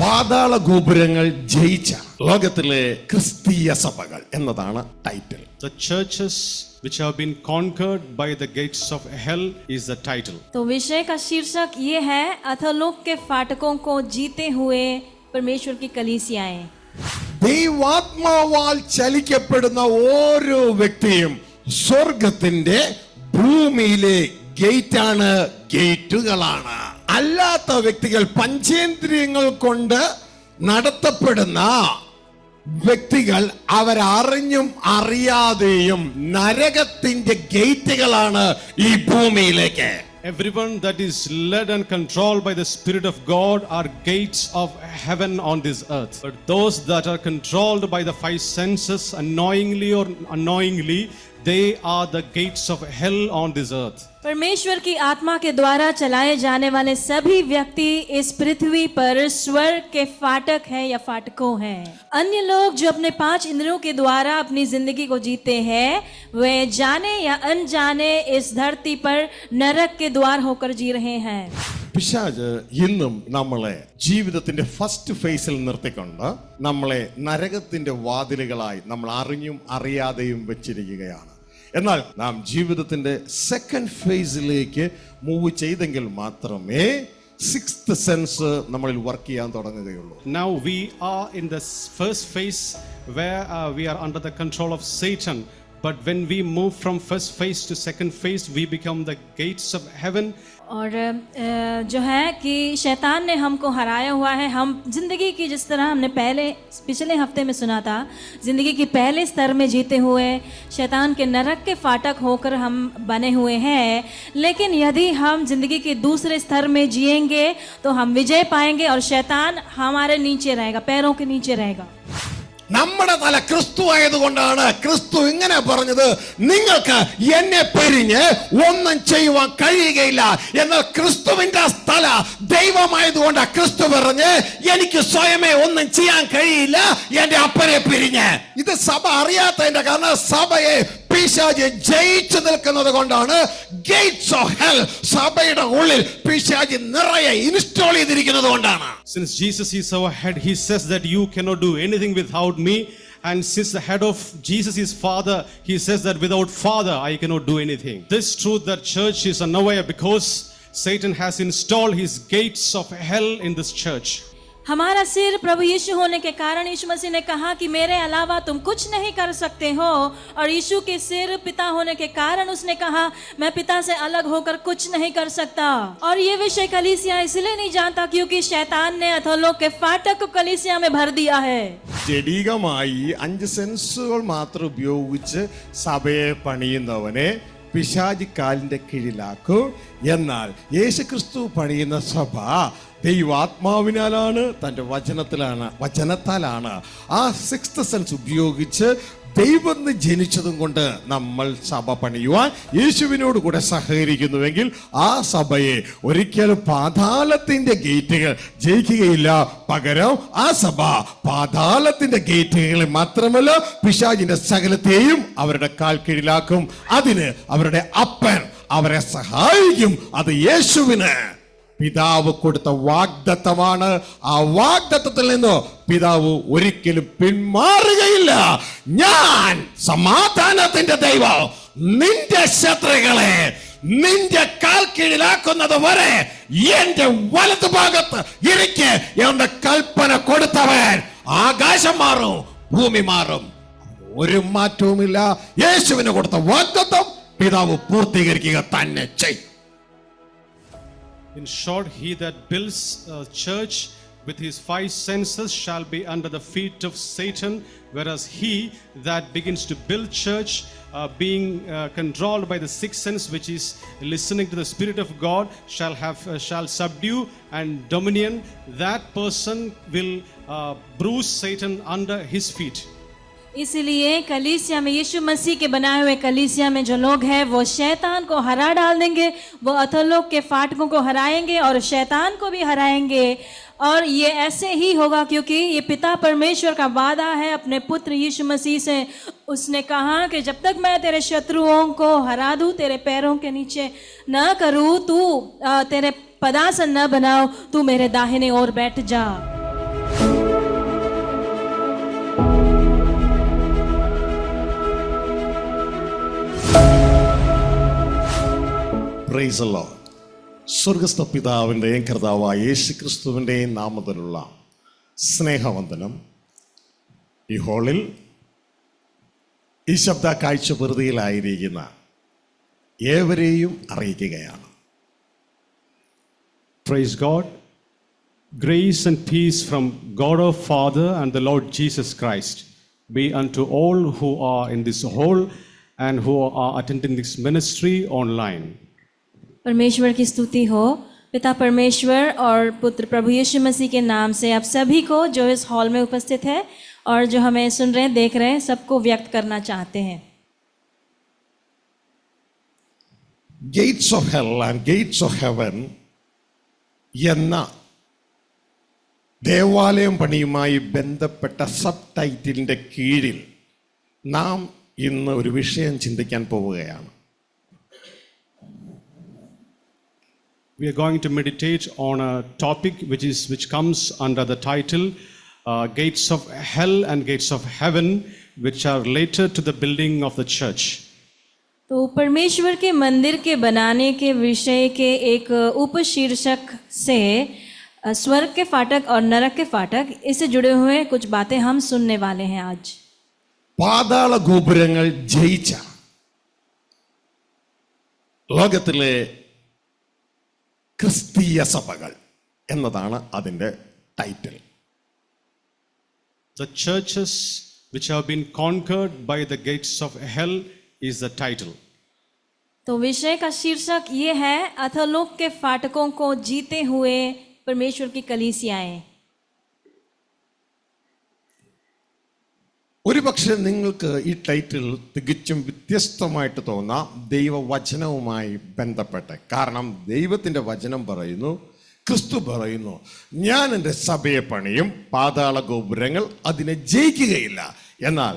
പാതാള ഗോപുരങ്ങൾ ജയിച്ച ലോകത്തിലെ ക്രിസ്തീയ സഭകൾ എന്നതാണ് title. The churches which have been conquered by the gates of hell is the title. तो विषय का शीर्षक ये है, अधोलोक के फाटकों को जीते हुए परमेश्वर की कलीसियाएं. ദൈവാത്മാവാൽ ചലിക്കപ്പെടുന്ന ഓരോ വ്യക്തിയും സ്വർഗത്തിന്റെ ഭൂമിയിലെ ഗേറ്റാണ്, ഗേറ്റുകളാണ്. അല്ലാത്ത വ്യക്തികൾ പഞ്ചേന്ദ്രിയങ്ങൾ കൊണ്ട് നടത്തപ്പെടുന്ന വ്യക്തികൾ അവരറിഞ്ഞും അറിയാതെയും നരകത്തിന്റെ ഗേറ്റുകളാണ് ഈ ഭൂമിയിലേക്ക്. Everyone that is led and controlled by the Spirit of God are gates of heaven on this earth. But those that are controlled by the five senses, unknowingly or unknowingly, they are the gates of hell on this earth. परमेश्वर की आत्मा के द्वारा चलाए जाने वाले सभी व्यक्ति इस पृथ्वी पर स्वर्ग के फाटक हैं या फाटकों हैं. अन्य लोग जो अपने 5 इंद्रियों के द्वारा अपनी जिंदगी को जीते हैं, वे जाने या अनजाने इस धरती पर नरक के द्वार होकर जी रहे हैं. പിശാച് ഇന്നും നമ്മളെ ജീവിതത്തിന്റെ ഫസ്റ്റ് ഫേസിൽ നിർത്തിക്കൊണ്ട് നമ്മളെ നരകത്തിന്റെ വാതിലുകളായി നമ്മൾ അറിഞ്ഞും അറിയാതെയും വെച്ചിരിക്കുകയാണ്. എന്നാൽ നാം ജീവിതത്തിന്റെ സെക്കൻഡ് ഫേസിലേക്ക് മൂവ് ചെയ്തെങ്കിൽ മാത്രമേ സിക്സ്ത് സെൻസ് നമ്മളിൽ വർക്ക് ചെയ്യാൻ തുടങ്ങുകയുള്ളൂ. Now we are in the first phase where we are under the control of Satan. But when we move from first phase to second phase, we become the gates of heaven. और जो है कि शैतान ने हमको हराया हुआ है. हम जिंदगी की जिस तरह हमने पिछले हफ्ते में सुना था, जिंदगी की पहले स्तर में जीते हुए शैतान के नरक के फाटक होकर हम बने हुए हैं. लेकिन यदि हम जिंदगी के दूसरे स्तर में जिएंगे तो हम विजय पाएंगे और शैतान हमारे नीचे रहेगा, पैरों के नीचे रहेगा. നമ്മുടെ തല ക്രിസ്തു ആയതുകൊണ്ടാണ് ക്രിസ്തു ഇങ്ങനെ പറഞ്ഞത്, നിങ്ങൾക്ക് എന്നെ പിരിഞ്ഞ് ഒന്നും ചെയ്യുവാൻ കഴിയുകയില്ല. എന്നാൽ ക്രിസ്തുവിന്റെ തല ദൈവമായതുകൊണ്ട് ക്രിസ്തു പറഞ്ഞ് എനിക്ക് സ്വയമേ ഒന്നും ചെയ്യാൻ കഴിയില്ല എന്റെ അപ്പനെ പിരിഞ്ഞ്. ഇത് സഭ അറിയാത്തതിന്റെ കാരണം സഭയെ പിശാച് ജയിച്ചു നിൽക്കുന്നത് കൊണ്ടാണ്. ഗേറ്റ്സ് ഓഫ് ഹെൽ സഭയുടെ ഉള്ളിൽ പിശാച് നിറയെ ഇൻസ്റ്റാൾ ചെയ്തിരിക്കുന്നത് കൊണ്ടാണ്. Since Jesus is our head, he says that you cannot do anything without me. And since the head of Jesus is Father, he says that without Father I cannot do anything. This truth that church is unaware because Satan has installed his gates of hell in this church. हमारा सिर प्रभु यीशु होने के कारण यीशु मसीह ने कहा कि मेरे अलावा तुम कुछ नहीं कर सकते हो. और यीशु के सिर पिता होने के कारण उसने कहा मैं पिता से अलग होकर कुछ नहीं कर सकता. और ये विषय कलीसिया इसलिए नहीं जानता क्योंकि शैतान ने अधोलोक के फाटक को कलीसिया में भर दिया है. ജഡികമായി 5 സെൻസുകൾ മാത്രം ഉപയോഗിച്ച് സഭയെ പണിയുന്നവനെ പിശാച് കാലിന്റെ കീഴിലാക്കും. എന്നാൽ യേശുക്രിസ്തു പണിയുന്ന സഭ ദൈവാത്മാവിനാലാണ്, തന്റെ വചനത്താലാണ്. ആ സിക്സ്ത് സെൻസ് ഉപയോഗിച്ച് ദൈവം ജനിച്ചതും കൊണ്ട് നമ്മൾ സഭ പണിയുവാൻ യേശുവിനോട് കൂടെ സഹകരിക്കുന്നുവെങ്കിൽ ആ സഭയെ ഒരിക്കലും പാതാളത്തിന്റെ ഗേറ്റുകൾ ജയിക്കുകയില്ല. പകരം ആ സഭ പാതാളത്തിന്റെ ഗേറ്റുകളെ മാത്രമല്ല പിശാചിന്റെ സകലത്തെയും അവരുടെ കാൽ കീഴിലാക്കും. അതിന് അവരുടെ അപ്പൻ അവരെ സഹായിക്കും. അത് യേശുവിന് പിതാവ് കൊടുത്ത വാഗ്ദത്തമാണ്. ആ വാഗ്ദത്തത്തിൽ നിന്ന് പിതാവ് ഒരിക്കലും പിന്മാറുകയില്ല. ഞാൻ സമാധാനത്തിന്റെ ദൈവം നിന്റെ ശത്രുക്കളെ നിന്റെ കാൽ കീഴിലാക്കുന്നത് വരെ എന്റെ വലതു ഭാഗത്ത് ഇരിക്ക് എന്ന കൽപ്പന കൊടുത്തവൻ. ആകാശം മാറും, ഭൂമി മാറും, ഒരു മാറ്റവുമില്ല. യേശുവിന് കൊടുത്ത വാഗ്ദത്തം പിതാവ് പൂർത്തീകരിക്കുക തന്നെ ചെയ്യും. In short, he that builds a church with his 5 senses shall be under the feet of Satan, whereas he that begins to build church being controlled by the 6th sense, which is listening to the Spirit of God, shall subdue and dominion. That person will bruise Satan under his feet. इसलिए कलीसिया में यीशु मसीह के बनाए हुए कलीसिया में जो लोग हैं वो शैतान को हरा डाल देंगे, वो अधोलोक के फाटकों को हराएंगे और शैतान को भी हराएंगे. और ये ऐसे ही होगा क्योंकि ये पिता परमेश्वर का वादा है अपने पुत्र यीशु मसीह से. उसने कहा कि जब तक मैं तेरे शत्रुओं को हरा दूं, तेरे पैरों के नीचे न करूं, तू तेरे पदासन न बनाओ, तू मेरे दाहिने ओर बैठ जा. Praise the Lord. സ്വർഗ്ഗസ്ഥ പിതാവിൻ്റെയും കർത്താവായ യേശു ക്രിസ്തുവിൻ്റെയും നാമത്തിലുള്ള സ്നേഹവന്ദനം ഈ ഹോളിൽ ഈ ശബ്ദ കാഴ്ച വെറുതിയിലായിരിക്കുന്ന ഏവരെയും അറിയിക്കുകയാണ്. Praise God. Grace and peace from God our Father and the Lord Jesus Christ be unto all who are in this hall and who are attending this ministry online. परमेश्वर की स्तुति हो. पिता परमेश्वर और पुत्र प्रभु यीशु मसीह के नाम से आप सभी को जो इस हॉल में उपस्थित है और जो हमें सुन रहे हैं, देख रहे हैं, सबको व्यक्त करना चाहते हैं. Gates of hell and gates of heaven എന്ന ദേവാലയം പണിയുമായി ബന്ധപ്പെട്ട സബ് ടൈറ്റിലിൻ്റെ കീഴിൽ നാം ഇന്ന് ഒരു വിഷയം ചിന്തിക്കാൻ പോവുകയാണ്. We are going to meditate on a topic which comes under the title Gates of Hell and Gates of Heaven, which are related to the building of the church. तो परमेश्वर के मंदिर के बनाने के विषय के एक उपशीर्षक से स्वर्ग के फाटक और नरक के फाटक, इससे जुड़े हुए कुछ बातें हम सुनने वाले हैं आज. പാതാള ഗോപുരങ്ങൾ ജയിച്ച ലോകത്തിലെ ക്രിസ്തീയ സഭകൾ എന്നതാണ് അതിൻ്റെ title. The churches which have been conquered by the gates of hell is the title. तो विषय का शीर्षक ये है, अधोलोक के फाटकों को जीते हुए परमेश्वर की कलीसियाएं. ഒരുപക്ഷെ നിങ്ങൾക്ക് ഈ ടൈറ്റിൽ തികച്ചും വ്യത്യസ്തമായിട്ട് തോന്നാം ദൈവവചനവുമായി ബന്ധപ്പെട്ട്. കാരണം ദൈവത്തിൻ്റെ വചനം പറയുന്നു, ക്രിസ്തു പറയുന്നു, ഞാൻ എൻ്റെ സഭയെ പണിയും, പാതാള ഗോപുരങ്ങൾ അതിനെ ജയിക്കുകയില്ല. എന്നാൽ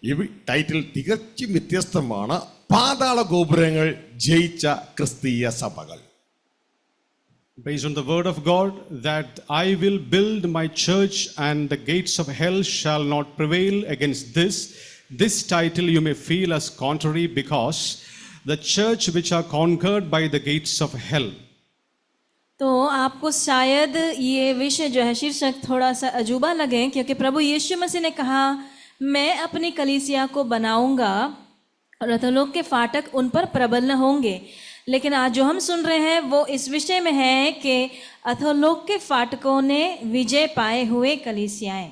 ഈ ടൈറ്റിൽ തികച്ചും വ്യത്യസ്തമാണ്. പാതാള ഗോപുരങ്ങൾ ജയിച്ച ക്രിസ്തീയ സഭകൾ. Based on the word of God, that I will build my church and the gates of hell shall not prevail against this. This title you may feel as contrary because the church which are conquered by the gates of hell. तो आपको शायद ये विषय जो है शीर्षक थोड़ा सा अजूबा लगे, क्योंकि प्रभु यीशु मसीह ने कहा, मैं अपनी कलीसिया को बनाऊंगा और अधोलोक के फाटक उन पर प्रबल न होंगे. लेकिन आज जो हम सुन रहे हैं वो इस विषय में है कि अधोलोक के फाटकों ने विजय पाए हुए कलीसियाएं.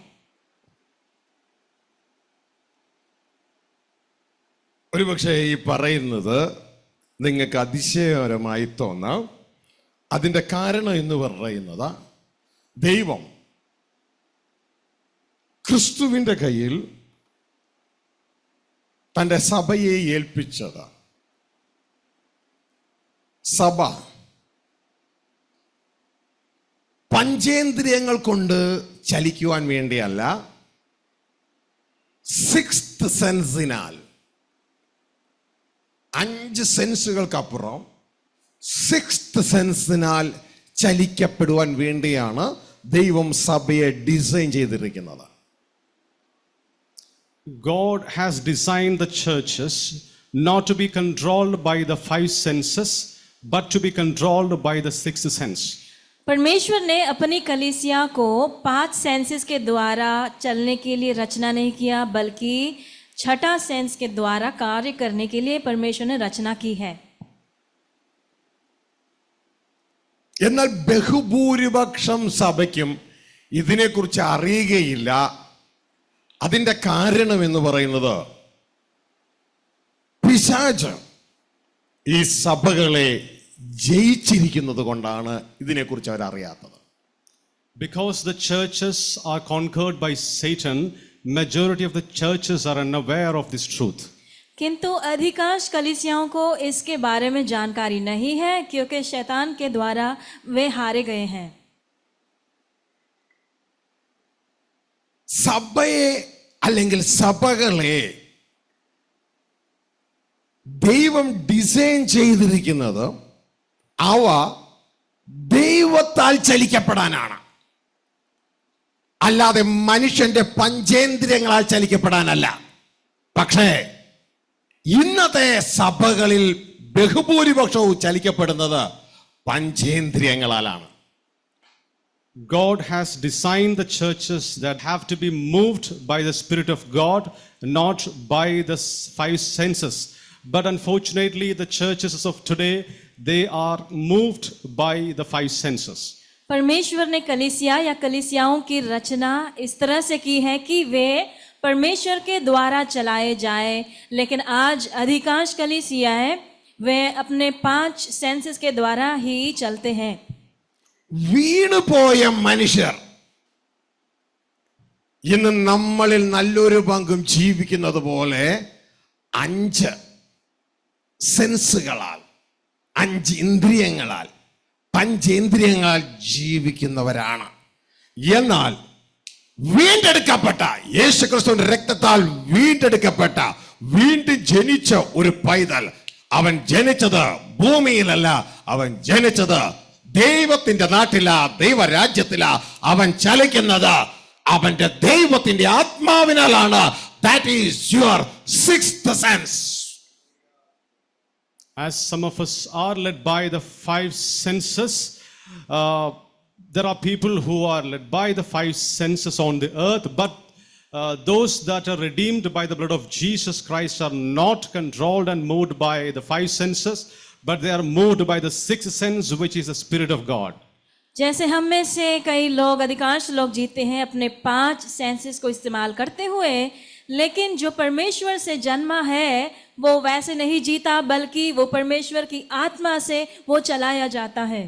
ഒരുപക്ഷെ ഈ പറയുന്നത് നിങ്ങൾക്ക് അതിശയകരമായി തോന്നാം. അതിൻ്റെ കാരണം എന്ന് പറയുന്നത് ദൈവം ക്രിസ്തുവിൻ്റെ കയ്യിൽ തൻ്റെ സഭയെ ഏൽപ്പിച്ചത് സഭ പഞ്ചേന്ദ്രിയങ്ങൾ കൊണ്ട് ചലിക്കുവാൻ വേണ്ടിയല്ല, സിക്സ്ത് സെൻസിനാൽ, 5 സെൻസുകൾക്കപ്പുറം സിക്സ്ത് സെൻസിനാൽ ചലിക്കപ്പെടുവാൻ വേണ്ടിയാണ് ദൈവം സഭയെ ഡിസൈൻ ചെയ്തിരിക്കുന്നത്. God has designed the churches not to be controlled by the 5 senses, but to be controlled by the 6th sense. परमेश्वर ने अपनी कलीसिया को 5 सेंसेस के द्वारा चलने के लिए रचना नहीं किया, बल्कि 6ठा सेंस के द्वारा कार्य करने के लिए परमेश्वर ने रचना की है. എന്നാൽ ബഹുഭൂരിപക്ഷം സഭയ്ക്കും ഇതിനെക്കുറിച്ച് അറിയുകയില്ല. അതിൻ്റെ കാരണം എന്ന് പറയുന്നത് പിശാച് ഈ സഭകളെ ജയിച്ചിരിക്കുന്നത് കൊണ്ടാണ് ഇതിനെക്കുറിച്ച് അവരറിയാത്തത്. Because the churches are conquered by Satan, majority of the churches are unaware of this truth. किंतु अधिकांश कलीसियाओं को इसके बारे में जानकारी नहीं है, क्योंकि शैतान के द्वारा वे हारे गए हैं. സഭയെ അല്ലെങ്കിൽ സഭകളെ ദൈവം ഡിസൈൻ ചെയ്തിരിക്കുന്നത് അവ ദൈവത്താൽ ചലിക്കപ്പെടാനാണ്, അല്ലാതെ മനുഷ്യന്റെ പഞ്ചേന്ദ്രിയങ്ങളാൽ ചലിക്കപ്പെടാനല്ല. പക്ഷേ ഇന്നത്തെ സഭകളിൽ ബഹുഭൂരിപക്ഷവും ചലിക്കപ്പെടുന്നത് പഞ്ചേന്ദ്രിയങ്ങളാലാണ്. God has designed the churches that have to be moved by the Spirit of God, not by the five senses. But unfortunately, the churches of today, they are moved by the five senses. परमेश्वर ने कलीसिया या कलीसियाओं की रचना इस तरह से की है कि वे परमेश्वर के द्वारा चलाए जाए, लेकिन आज अधिकांश कलीसियाएं वे अपने 5 सेंसेस के द्वारा ही चलते हैं. വീണുപോയ മനുഷ്യർ ഇന്ന് നമ്മളിൽ നല്ലൊരു പങ്കും ജീവിക്കുന്നത് പോലെ 5 സെൻസുകളാൽ, 5 ഇന്ദ്രിയങ്ങളാൽ, പഞ്ചേന്ദ്രിയങ്ങളാൽ ജീവിക്കുന്നവരാണ്. എന്നാൽ വീണ്ടെടുക്കപ്പെട്ട യേശുക്രിസ്തുവിന്റെ രക്തത്താൽ വീണ്ടെടുക്കപ്പെട്ട വീണ്ടും ജനിച്ച ഒരു പൈതൽ, അവൻ ജനിച്ചത് ഭൂമിയിലല്ല, അവൻ ജനിച്ചത് ദൈവത്തിന്റെ നാട്ടില, ദൈവരാജ്യത്തില. അവൻ ചലിക്കുന്നത് അവന്റെ ദൈവത്തിന്റെ ആത്മാവിനാലാണ്. That is your 6th sense. As some of us are led by the 5 senses, there are people who are led by the 5 senses on the earth, but those that are redeemed by the blood of Jesus Christ are not controlled and moved by the 5 senses, but they are moved by the 6th sense, which is the Spirit of God. जैसे हम में से कई लोग, अधिकांश लोग जीते हैं अपने 5 सेंसेस को इस्तेमाल करते हुए, लेकिन जो परमेश्वर से जन्मा है वो वैसे नहीं जीता, बल्कि वो परमेश्वर की आत्मा से वो चलाया जाता है.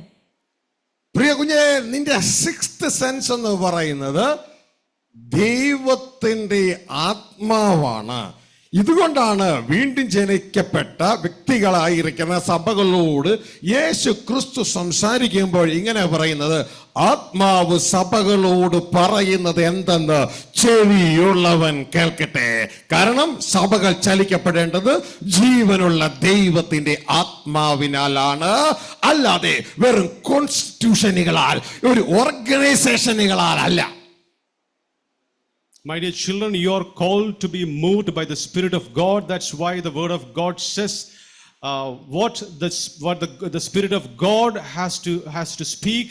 പ്രിയ കുഞ്ഞെ, നിന്റെ 6th സെൻസ് എന്ന് പറയുന്നത് ദൈവത്തിന്റെ ആത്മാവാണ്. ഇതുകൊണ്ടാണ് വീണ്ടും ജനിക്കപ്പെട്ട വ്യക്തികളായിരിക്കുന്ന സഭകളോട് യേശു ക്രിസ്തു സംസാരിക്കുമ്പോൾ ഇങ്ങനെ പറയുന്നത്, ആത്മാവ് സഭകളോട് പറയുന്നത് എന്തെന്ന് ചെവിയുള്ളവൻ കേൾക്കട്ടെ. കാരണം സഭകൾ ചലിക്കപ്പെടേണ്ടത് ജീവനുള്ള ദൈവത്തിന്റെ ആത്മാവിനാലാണ്, അല്ലാതെ വെറും കോൺസ്റ്റിറ്റ്യൂഷനുകളാൽ, ഒരു ഓർഗനൈസേഷനുകളാൽ അല്ല. My dear children, you are called to be moved by the Spirit of God. That's why the Word of God says what the Spirit of God has to speak.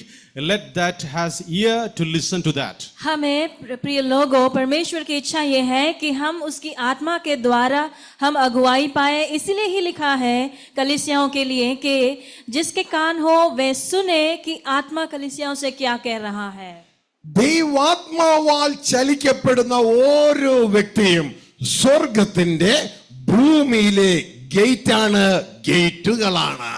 Let that has ear to listen to that. हमें प्रिय लोगों, परमेश्वर की इच्छा ये है कि हम उसकी आत्मा के द्वारा हम अगुवाई पाए. इसलिए ही लिखा है कलीसियाओं के लिए कि जिसके कान हो वे सुने कि आत्मा कलीसियाओं से क्या कह रहा है. ദൈവാത്മാവാൽ ചലിക്കപ്പെടുന്ന ഓരോ വ്യക്തിയും സ്വർഗത്തിന്റെ ഭൂമിയിലെ ഗേറ്റാണ്, ഗേറ്റുകളാണ്.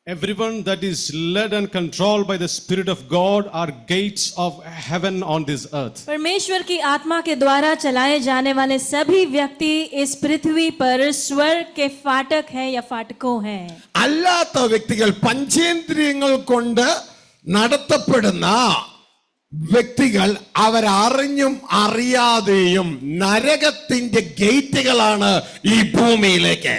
Everyone that is led and controlled by the Spirit of God are gates of heaven on this earth. परमेश्वर की आत्मा के द्वारा चलाए जाने वाले सभी व्यक्ति इस पृथ्वी पर स्वर्ग के फाटक हैं या फाटकों हैं. അല്ലാത്ത വ്യക്തികൾ, പഞ്ചേന്ദ്രിയങ്ങൾ കൊണ്ട് നടത്തപ്പെടുന്ന വ്യക്തികൾ, അവരറിഞ്ഞും അറിയാതെയും നരകത്തിന്റെ ഗേറ്റുകളാണ് ഈ ഭൂമിയിലേക്ക്.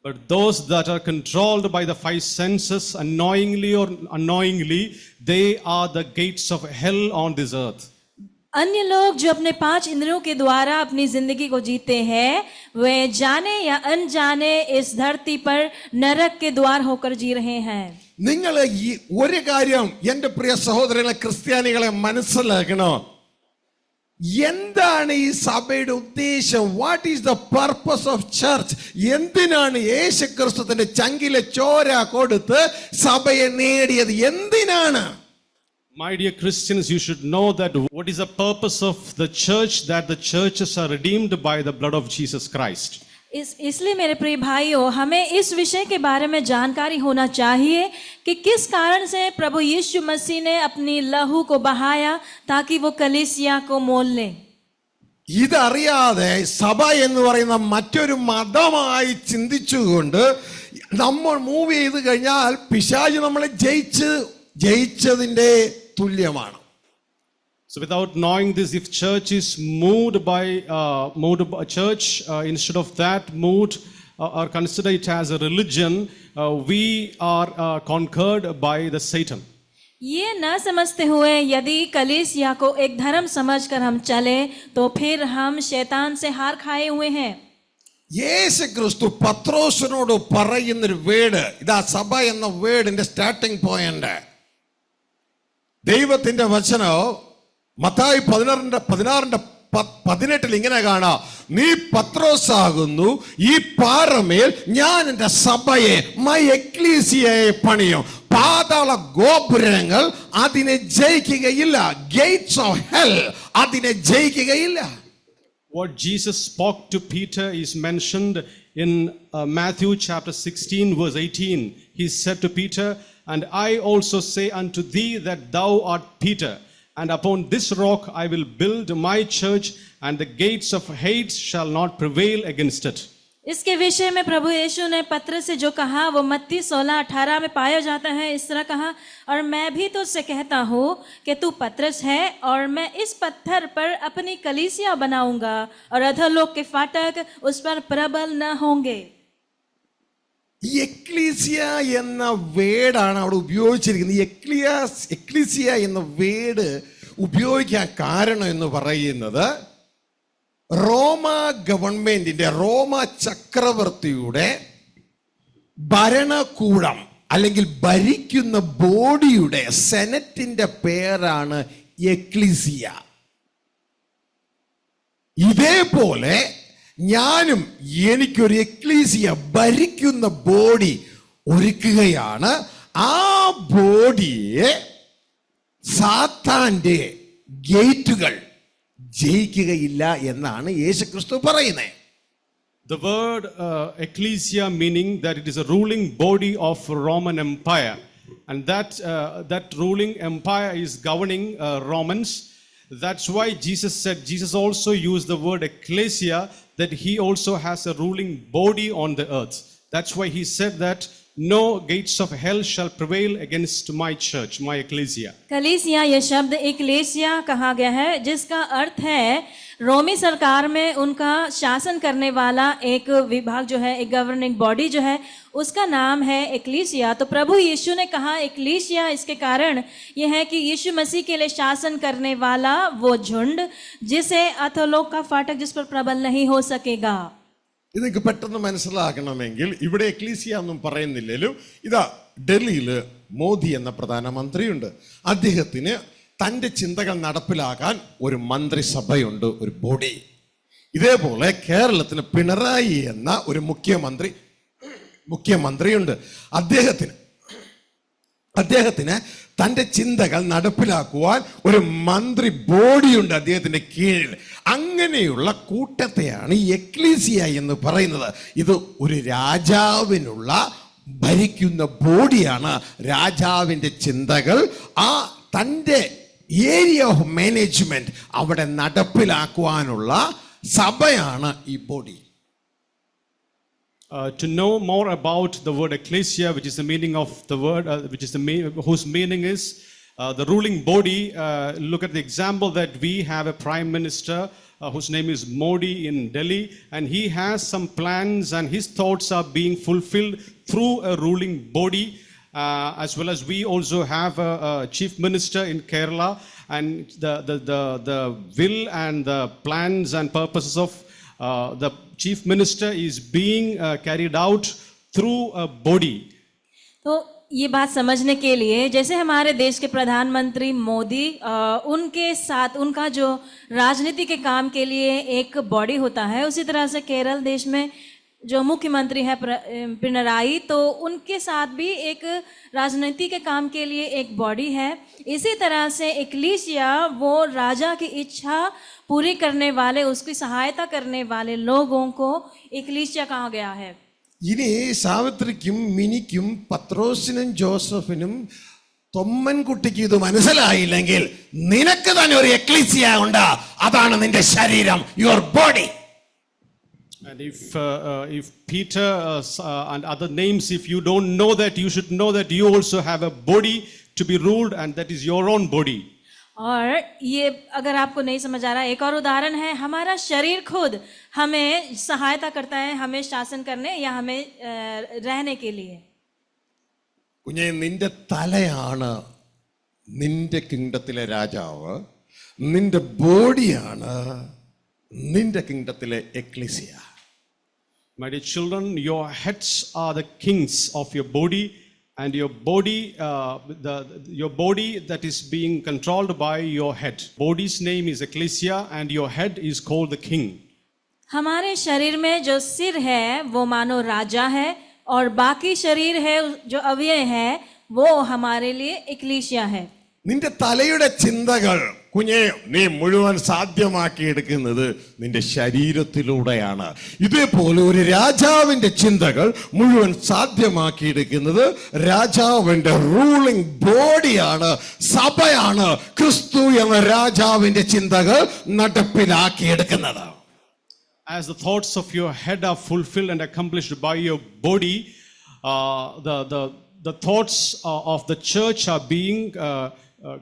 But those that are controlled by the 5 senses, unknowingly or unknowingly, they are the gates of hell on this earth. अन्य लोग जो अपने 5 इंद्रियों के द्वारा अपनी जिंदगी को जीते हैं, वे जाने या अनजाने इस धरती पर नरक के द्वार होकर जी रहे हैं. നിങ്ങൾ ഈ ഒരു കാര്യം എൻ്റെ പ്രിയ സഹോദരങ്ങളെ, ക്രിസ്ത്യാനികളെ മനസ്സിലാക്കണോ? എന്താണ് ഈ സഭയുടെ ഉദ്ദേശം? What is the purpose of church? എന്തിനാണ് യേശു ക്രിസ്തുവിന്റെ ചങ്കിലെ ചോര കൊടുത്ത് സഭയെ നേടിയത്? എന്തിനാണ്? My dear Christians, you should know that what is the purpose of the church, that the churches are redeemed by the blood of Jesus Christ. इसलिए मेरे प्रिय भाइयों, हमें इस विषय के बारे में जानकारी होना चाहिए कि किस कारण से प्रभु यीशु मसीह ने अपनी लहू को बहाया ताकि वो कलीसिया को मोल ले. ഇതറിയാതെ സഭ എന്ന് പറയുന്ന മറ്റൊരു മതമായി ചിന്തിച്ചുകൊണ്ട് നമ്മൾ മൂവ് ചെയ്ത് കഴിഞ്ഞാൽ പിശാച് നമ്മളെ ജയിച്ചതിന്റെ തുല്യമാണ്. So without knowing this, if church is moved by church, instead of that moved or consider it as a religion, we are conquered by the Satan. ये न समझते हुए यदि कलीसिया को एक धर्म समझकर हम चले तो फिर हम शैतान से हार खाए हुए हैं. യേശു ക്രിസ്തു പത്രോസിനോട് പറയുന്നൊരു വേർഡ്, ഇതാ സഭ എന്ന വേർഡിന്റെ സ്റ്റാർട്ടിംഗ് പോയിന്റ്. ദൈവത്തിന്റെ വചനം മത്തായി 16:18 ഇങ്ങനെ കാണാം, നീ പത്രോസാകുന്നു, ഈ പാറമേൽ ഞാൻ എൻ്റെ സഭയെ, മൈ എക്ലീസിയയെ പണിയും, പാതാള ഗോപുരങ്ങൾ അതിനെ ജയിക്കുകയില്ല, ഗേറ്റ്സ് ഓഫ് ഹെൽ അതിനെ ജയിക്കുകയില്ല. What Jesus spoke to Peter is mentioned in Matthew chapter 16 verse 18. He said to Peter, and I also say unto thee that thou art Peter, and upon this rock I will build my church, and the gates of Hades shall not prevail against it. इसके विषय में प्रभु यीशु ने पत्रस से जो कहा वो मत्ती 16:18 में पाया जाता है. इस तरह कहा, और मैं भी तुझसे कहता हूँ कि तू पत्रस है, और मैं इस पत्थर पर अपनी कलीसिया बनाऊंगा, और अधोलोक के फाटक उस पर प्रबल न होंगे. ഈ എക്ലീസിയ എന്ന വേർഡാണ് അവിടെ ഉപയോഗിച്ചിരിക്കുന്നത്. ഈ എക്ലീസിയ എന്ന വേർഡ് ഉപയോഗിക്കാൻ കാരണം എന്ന് പറയുന്നത് റോമ ഗവൺമെന്റിന്റെ, റോമ ചക്രവർത്തിയുടെ ഭരണകൂടം അല്ലെങ്കിൽ ഭരിക്കുന്ന ബോഡിയുടെ, സെനറ്റിന്റെ പേരാണ് എക്ലീസിയ. ഇതേപോലെ ഞാനും എനിക്കൊരു എക്ലീസിയ, ഭരിക്കുന്ന ബോഡി ഒരുക്കുകയാണ്. ആ ബോഡിയെ സാത്താന്റെ ഗേറ്റുകൾ ജയിക്കുകയില്ല എന്നാണ് യേശുക്രിസ്തു പറയുന്നത്. The word ecclesia meaning that it is a ruling body of Roman Empire, and that ruling empire is governing Romans. That's why Jesus said, Jesus also used the word ecclesia, that he also has a ruling body on the earth. That's why he said that no gates of hell shall prevail against my church, my ecclesia. कलीसिया, यह शब्द achalasia कहा गया है, जिसका अर्थ है रोमी सरकार में उनका शासन करने वाला एक विभाग जो है, एक गवर्निंग बॉडी जो है, उसका नाम है एक्लीसिया. तो प्रभु यीशु ने कहा एक्लीसिया, इसके कारण यह है कि यीशु मसीह के लिए शासन करने वाला वो झुंड जिसे अधोलोक का फाटक जिस पर प्रबल नहीं हो सकेगा. ഇതൊക്കെ പെട്ടെന്ന് മനസ്സിലാക്കണമെങ്കിൽ ഇവിടെ എക്ലീസിയ ഒന്നും പറയുന്നില്ലല്ലോ. ഇതാ ഡൽഹിയിൽ മോദി എന്ന പ്രധാനമന്ത്രിയുണ്ട്. അദ്ദേഹത്തിന് തൻ്റെ ചിന്തകൾ നടപ്പിലാക്കാൻ ഒരു മന്ത്രിസഭയുണ്ട്, ഒരു ബോഡി. ഇതേപോലെ കേരളത്തിന് പിണറായി എന്ന ഒരു മുഖ്യമന്ത്രിയുണ്ട്. അദ്ദേഹത്തിന് തൻ്റെ ചിന്തകൾ നടപ്പിലാക്കുവാൻ ഒരു മന്ത്രി ബോഡിയുണ്ട് അദ്ദേഹത്തിന്റെ കീഴിൽ. അങ്ങനെയുള്ള കൂട്ടത്തെയാണ് ഈ എക്ലീസിയ എന്ന് പറയുന്നത്. ഇത് ഒരു രാജാവിനുള്ള ഭരിക്കുന്ന ബോഡിയാണ്. രാജാവിൻ്റെ ചിന്തകൾ ആ തൻ്റെ ഏരിയ ഓഫ് മാനേജ്മെന്റ് അവിടെ നടപ്പിലാക്കുവാനുള്ള സഭയാണ് ഈ body. To know more about the word ecclesia, which is the meaning of the word, whose meaning is the ruling body, look at the example that we have a prime minister whose name is Modi in Delhi, and he has some plans and his thoughts are being fulfilled through a ruling body. As well as we also have a chief minister in Kerala, and the will and the plans and purposes of the chief minister is being carried out through a body. तो ये बात समझने के लिए, जैसे हमारे देश के प्रधानमंत्री मोदी, उनके साथ उनका जो राजनीति के काम के लिए एक बॉडी होता है, उसी तरह से केरल देश में जो मुख्यमंत्री है पिनराई, तो उनके साथ भी एक राजनीति के काम के लिए एक बॉडी है. इसी तरह से एक्लीसिया वो राजा की इच्छा पूरी करने वाले, उसकी सहायता करने वाले लोगों को एक्लीसिया कहा गया है. ഇനി സാവിത്രിക്കും മിനിക്കും പത്രോസിനും ജോസഫിനും തൊമ്മൻകുട്ടിക്ക് ഇത് മനസ്സിലായില്ലെങ്കിൽ നിനക്ക് തന്നെ ഒരു എക്ലീസിയ ഉണ്ട്. അതാണ് നിന്റെ ശരീരം, your body. And if Peter and other names, if you don't know that, you should know that you also have a body to be ruled, and that is your own body. और ये अगर आपको नहीं समझ आ रहा, एक और उदाहरण है, हमारा शरीर खुद हमें सहायता करता है, हमें शासन करने या हमें रहने के लिए. കുഞ്ഞെ, നിന്റെ തലയാണ് നിന്റെ കിങ്ഡത്തിലെ രാജാവ്, നിന്റെ ബോഡിയാണ് നിന്റെ കിങ്ഡത്തിലെ ecclesia. My dear children, your heads are the kings of your body, and your body, your body that is being controlled by your head. Body's name is ecclesia, and your head is called the king. हमारे शरीर में जो सिर है वो मानो राजा है, और बाकी शरीर है जो अवयव है वो हमारे लिए इक्लीसिया है. നിന്റെ തലയുടെ ചിന്തകൾ കുഞ്ഞെ നീ മുഴുവൻ സാധ്യമാക്കിയെടുക്കുന്നത് നിന്റെ ശരീരത്തിലൂടെയാണ്. ഇതേപോലെ ഒരു രാജാവിന്റെ ചിന്തകൾ മുഴുവൻ സാധ്യമാക്കിയെടുക്കുന്നത് രാജാവിന്റെ റൂളിംഗ് ബോഡിയാണ്, സഭയാണ് ക്രിസ്തു എന്ന രാജാവിന്റെ ചിന്തകൾ നടപ്പിലാക്കിയെടുക്കുന്നത്. As the thoughts of your head are fulfilled and accomplished by your body, the thoughts of the church are being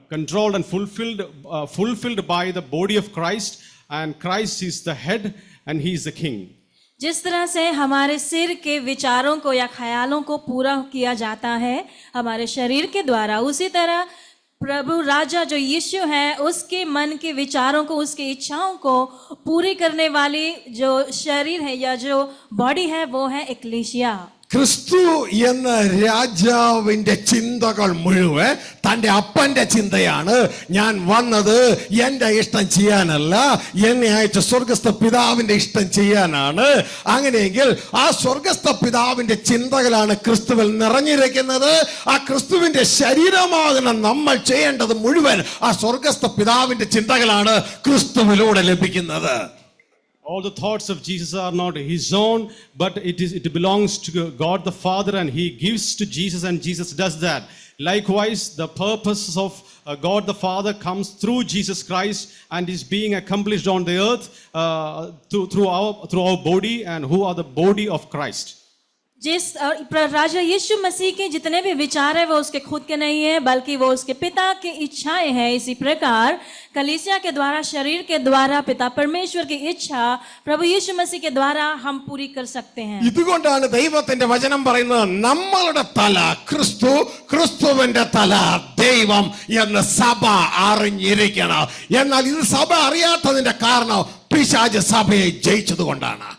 controlled and fulfilled by the body of Christ, and Christ is the head and he is the king. जिस तरह से हमारे सिर के विचारों को या ख्यालों को पूरा किया जाता है हमारे शरीर के द्वारा, उसी तरह प्रभु राजा जो यीशु है उसके मन के विचारों को, उसकी इच्छाओं को पूरी करने वाली जो शरीर है या जो बॉडी है वो है इक्लीसिया. ക്രിസ്തു എന്ന രാജാവിന്റെ ചിന്തകൾ മുഴുവൻ തന്റെ അപ്പന്റെ ചിന്തയാണ്. ഞാൻ വന്നത് എന്റെ ഇഷ്ടം ചെയ്യാനല്ല, എന്നെ അയച്ച സ്വർഗസ്ഥ പിതാവിന്റെ ഇഷ്ടം ചെയ്യാനാണ്. അങ്ങനെയെങ്കിൽ ആ സ്വർഗസ്ഥ പിതാവിന്റെ ചിന്തകളാണ് ക്രിസ്തുവിൽ നിറഞ്ഞിരിക്കുന്നത്. ആ ക്രിസ്തുവിന്റെ ശരീരമാകുന്ന നമ്മൾ ചെയ്യേണ്ടത് മുഴുവൻ ആ സ്വർഗസ്ഥ പിതാവിന്റെ ചിന്തകളാണ് ക്രിസ്തുവിലൂടെ ലഭിക്കുന്നത്. All the thoughts of Jesus are not his own, but it belongs to God the Father, and he gives to Jesus, and Jesus does that. Likewise, the purpose of God the Father comes through Jesus Christ and is being accomplished on the earth through our body, and who are the body of Christ. जिस राजा यीशु मसीह के जितने भी विचार है वो उसके खुद के नहीं है, बल्कि वो उसके पिता की इच्छाएं हैं. इसी प्रकार कलीसिया के द्वारा, शरीर के द्वारा पिता परमेश्वर की इच्छा प्रभु यीशु मसीह के द्वारा हम पूरी कर सकते हैं. ഇതുകൊണ്ടാണ് ദൈവത്തിന്റെ വചനം പറയുന്നത് നമ്മളുടെ തല ക്രിസ്തു, ക്രിസ്തുവിന്റെ തല ദൈവം എന്ന് സഭ അറിഞ്ഞിരിക്കണം. എന്നാൽ ഇത് സഭ അറിയാത്തതിന്റെ കാരണം പിശാച് സഭയെ ജയിച്ചത് കൊണ്ടാണ്.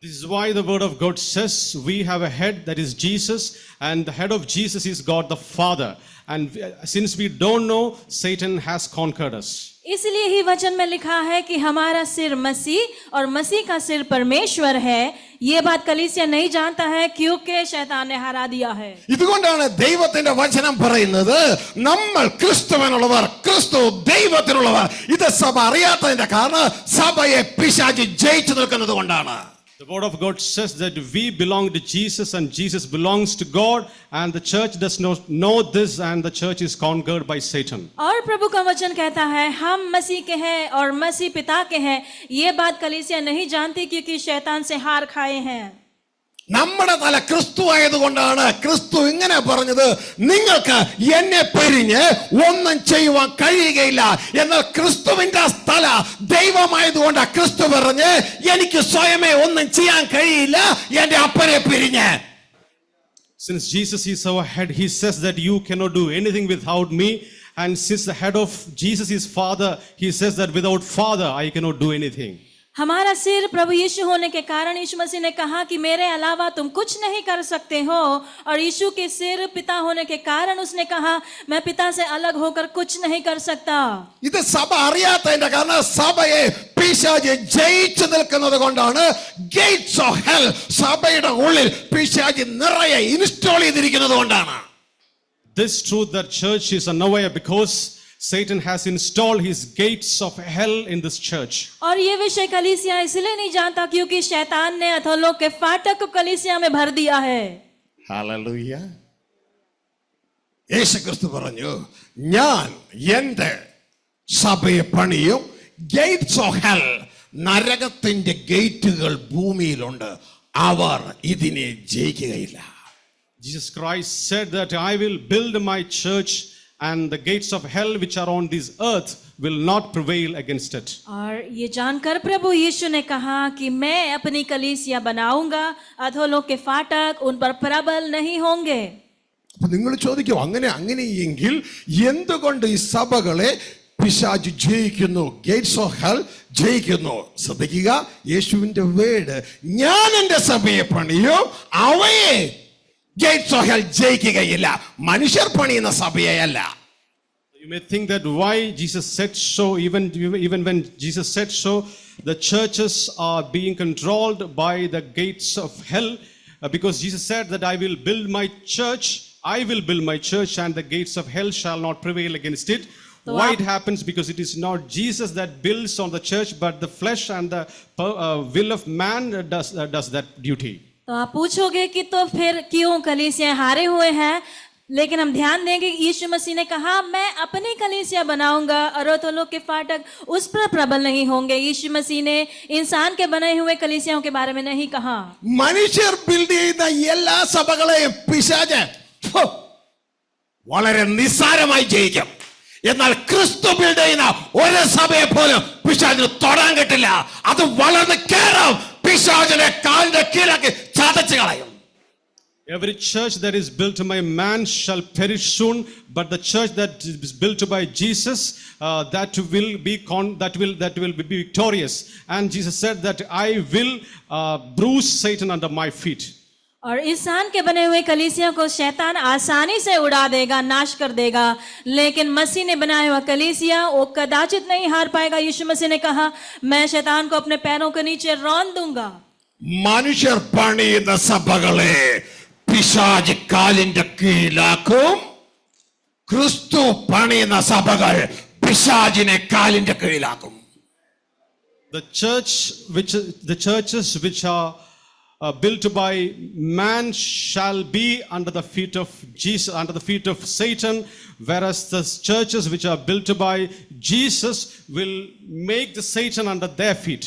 This is why the word of God says we have a head, that is Jesus, and the head of Jesus is God the Father. And since we don't know, Satan has conquered us. इसलिए ही वचन में लिखा है कि हमारा सिर मसीह और मसीह का सिर परमेश्वर है. ये बात कलीसिया नहीं जानता है क्योंकि शैतान ने हरा दिया है. ഇതുകൊണ്ടാണ് ദൈവത്തിന്റെ വചനം പറയുന്നത് നമ്മൾ ക്രിസ്തുവിനുള്ളവർ, ക്രിസ്തു ദൈവത്തിനുള്ളവർ. ഇത് സഭ അറിയാത്തതിന്റെ കാരണം സഭയെ പിശാച് ജയിച്ചു നിൽക്കുന്നത് കൊണ്ടാണ്. The word of God says that we belong to Jesus and Jesus belongs to God, and the church does not know this, and the church is conquered by Satan. और प्रभु का वचन कहता है हम मसीह के हैं और मसीह पिता के हैं. ये बात कलीसिया नहीं जानती क्योंकि शैतान से हार खाए हैं. നമ്മുടെ തല ക്രിസ്തു ആയതുകൊണ്ടാണ് ക്രിസ്തു ഇങ്ങനെ പറഞ്ഞത്, നിങ്ങൾക്ക് എന്നെ പിരിഞ്ഞ് ഒന്നും ചെയ്യുവാൻ കഴിയുകയില്ല. എന്നാൽ ക്രിസ്തുവിന്റെ തല ദൈവമായതുകൊണ്ട് ക്രിസ്തു പറഞ്ഞ് എനിക്ക് സ്വയമേ ഒന്നും ചെയ്യാൻ കഴിയില്ല എന്റെ അപ്പനെ പിരിഞ്ഞ്. Since Jesus is our head, he says that you cannot do anything without me. And since the head of Jesus is Father, he says that without Father I cannot do anything. हमारा सिर प्रभु यीशु होने के कारण यीशु मसीह ने कहा कि मेरे अलावा तुम कुछ नहीं कर सकते हो. और यीशु के सिर पिता होने के कारण उसने कहा मैं पिता से अलग होकर कुछ नहीं कर सकता. ഇത് സഭ അറിയാത്തതിന്റെ കാരണം സഭയെ പിശാച് ജയിച്ചു നിൽക്കുന്നത് കൊണ്ടാണ്. ഗേറ്റ്സ് ഓഫ് ഹെൽ സഭയുടെ ഉള്ളിൽ പിശാച് നിറയെ ഇൻസ്റ്റാൾ ചെയ്തിരിക്കുന്നത് കൊണ്ടാണ്. This truth that church is unaware because Satan has installed his gates of hell in this church. और ये विषय कलीसिया इसलिए नहीं जानता क्योंकि शैतान ने अधोलोक के फाटक को कलीसिया में भर दिया है. ഹല്ലേലൂയ. യേശുക്രിസ്തു പറഞ്ഞു ഞാൻ എന്റെ സഭയെ പണിയും. ഗേറ്റ്സ് ഓഫ് ഹെൽ, നരകത്തിന്റെ ഗേറ്റുകൾ ഭൂമിയിലുണ്ട്, അവർ ഇതിനെ ജയിക്കുകയില്ല. Jesus Christ said that I will build my church, and the gates of hell which are on this earth will not prevail against it. और ये जानकर प्रभु यीशु ने कहा कि मैं अपनी कलीसिया बनाऊंगा, अधोलोक के फाटक उन पर प्रबल नहीं होंगे. അപ്പൊ നിങ്ങൾ ചോദിക്കും അങ്ങനെയെങ്കിൽ എന്തുകൊണ്ട് ഈ സഭകളെ പിശാച് ജയിക്കുന്നു. ഗേറ്റ്സ് ഓഫ് ഹെൽ ജയിക്കുന്നു. ശ്രദ്ധിക്കുക, യേശുവിന്റെ വേർഡ്, ഞാൻ എന്റെ സഭയെ പണിയും, അവയെ ഗേറ്റ്സ് ഓഫ് ഹെൽ ജയിക്കുകയില്ല. മനുഷ്യർ പണിയുന്ന സഭയല്ല. You may think that why Jesus said so, even when Jesus said so, the churches are being controlled by the gates of hell, because Jesus said that I will build my church, and the gates of hell shall not prevail against it. Why it happens? Because it is not Jesus that builds on the church, but the flesh and the will of man does that duty. तो आप पूछोगे कि तो फिर क्यों कलीसियां हारे हुए हैं, लेकिन हम ध्यान देंगे कि यीशु मसीह ने कहा मैं अपनी कलीसिया बनाऊंगा और अधोलोक के फाटक उस पर प्रबल नहीं होंगे. यीशु मसीह ने इंसान के बने हुए कलीसियाओं के बारे में नहीं कहा. മനുഷ്യർ ബിൽഡ് ചെയ്യുന്ന എല്ലാ സഭകളെയും പിശാച് വളരെ നിസ്സാരമായി ജയിക്കും. എന്നാൽ ക്രിസ്തു ബിൽഡ് ചെയ്യുന്ന ഒരു സഭയെ പോലും പിശാചിന് തൊടാൻ കിട്ടില്ല. അത് വളർന്ന് കയറും, പിശാചിനെ കാലിന്റെ കീഴാക്കി ചതച്ചു കളയും. Every church that is built by man shall perish soon, but the church that is built by Jesus, that will be victorious. And Jesus said that I will bruise Satan under my feet. और इंसान के बने हुए कलीसिया को शैतान आसानी से उड़ा देगा, नाश कर देगा, लेकिन मसीह ने बनाया हुआ कलीसिया वो कदाचित नहीं हार पाएगा. यीशु मसीह ने कहा मैं शैतान को अपने पैरों के नीचे रौंद दूंगा. മനുഷ്യർ പണിയുന്ന സഭകളെ പിശാച് കാലിന്റെ കീഴിലാക്കും. ക്രിസ്തു പണിയുന്ന സഭകൾ പിശാചിനെ കാലിന്റെ കീഴിലാക്കും. The churches which are built by man shall be under the feet of Jesus, under the feet of Satan, whereas the churches which are built by Jesus will make the Satan under their feet.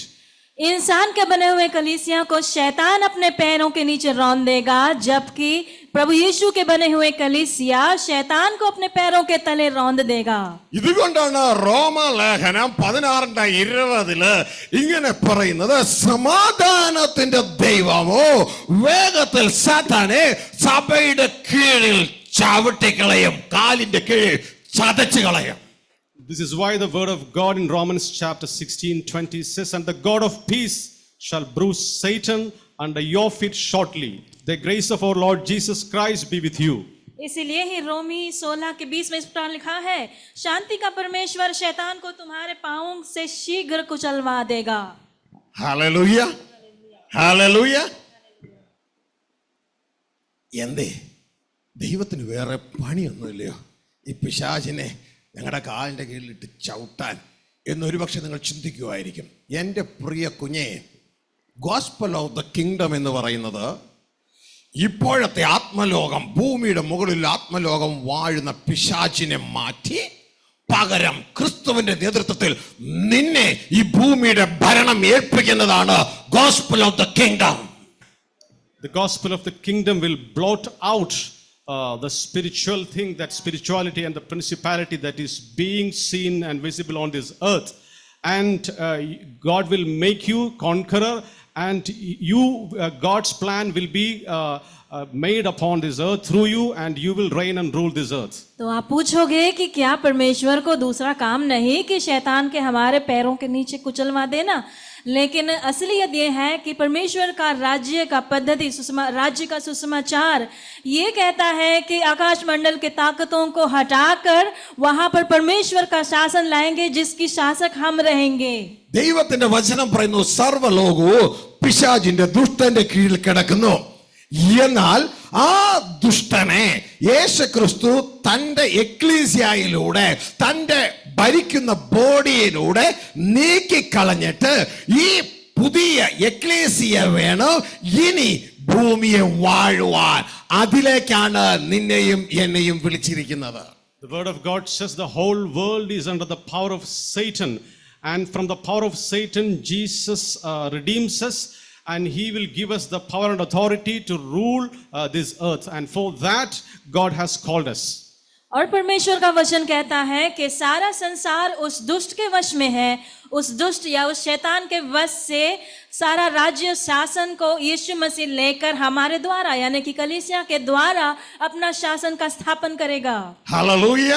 इंसान के बने हुए कलीसिया को शैतान अपने पैरों के नीचे रौंद देगा, जबकि प्रभु यीशु के बने हुए कलीसिया शैतान को अपने पैरों के तले रौंद देगा. ഇതുകൊണ്ടാണ് റോമാലേഖനം 16:20 ഇങ്ങനെ പറയുന്നത്, സമാധാനത്തിന്റെ ദൈവമോ വേഗത്തിൽ സാത്താനെ സഭയുടെ കീഴിൽ ചവിട്ടിക്കളയും, കാലിന്റെ കീഴിൽ ചതച്ചു കളയും. This is why the word of God in Romans chapter 16:20 says, and the God of peace shall bruise Satan under your feet shortly. The grace of our Lord Jesus Christ be with you. इसीलिए ही रोमी 16 के 20 में इस प्रकार लिखा है, शांति का परमेश्वर शैतान को तुम्हारे पांवों से शीघ्र कुचलवा देगा. Hallelujah, hallelujah. എന്തേ ദൈവത്തിന് വേറെ പണിയൊന്നുമില്ലയോ ഈ പിശാചിനെ ഞങ്ങളുടെ കാലിൻ്റെ കീഴിലിട്ട് ചവിട്ടാൻ എന്നൊരു പക്ഷെ നിങ്ങൾ ചിന്തിക്കുമായിരിക്കും. എൻ്റെ പ്രിയ കുഞ്ഞെ, ഗോസ്പൽ ഓഫ് ദ കിങ്ഡം എന്ന് പറയുന്നത് ഇപ്പോഴത്തെ ആത്മലോകം, ഭൂമിയുടെ മുകളിൽ ആത്മലോകം വാഴുന്ന പിശാചിനെ മാറ്റി പകരം ക്രിസ്തുവിന്റെ നേതൃത്വത്തിൽ നിന്നെ ഈ ഭൂമിയുടെ ഭരണം ഏൽപ്പിക്കുന്നതാണ് gospel of the kingdom. The gospel of the kingdom will blot out the spiritual thing, that spirituality and the principality that is being seen and visible on this earth, and God will make you conqueror, and you God's plan will be made upon this earth through you, and you will reign and rule this earth. तो आप पूछोगे कि क्या परमेश्वर को दूसरा काम नहीं कि शैतान के हमारे पैरों के नीचे कुचलवा देना, लेकिन असलियत ये है कि परमेश्वर का राज्य का पद्धति, राज्य का सुसमाचार ये कहता है कि आकाश मंडल के ताकतों को हटाकर वहां पर परमेश्वर का शासन लाएंगे, जिसकी शासक हम रहेंगे. ദൈവത്തിന്റെ വചനം പറയുന്നു സർവ്വലോകവും പിശാചിന്റെ ദുഷ്ടന്റെ കീഴിൽ കിടക്കുന്നു. എന്നാൽ ആ ദുഷ്ടനെ യേശുക്രിസ്തു തന്റെ എക്ലീസിയയിലൂടെ, തന്റെ ഭരിക്കുന്ന ബോഡിയിലൂടെ നീക്കിക്കളഞ്ഞിട്ട് ഈ പുതിയ എക്ലീസിയ വേണം ഇനി ഭൂമിയെ വാഴുവാൻ. അതിലേക്കാണ് നിന്നെയും എന്നെയും വിളിച്ചിരിക്കുന്നത്. The word of God says the whole world is under the power of Satan, and from the power of Satan Jesus redeems us, and he will give us the power and authority to rule this earth, and for that God has called us. और परमेश्वर का वचन कहता है कि सारा संसार उस दुष्ट के वश में है. उस दुष्ट या उस शैतान के वश से सारा राज्य शासन को यीशु मसीह लेकर हमारे द्वारा यानी कि कलीसिया के द्वारा अपना शासन का स्थापन करेगा. ഹല്ലേലൂയ.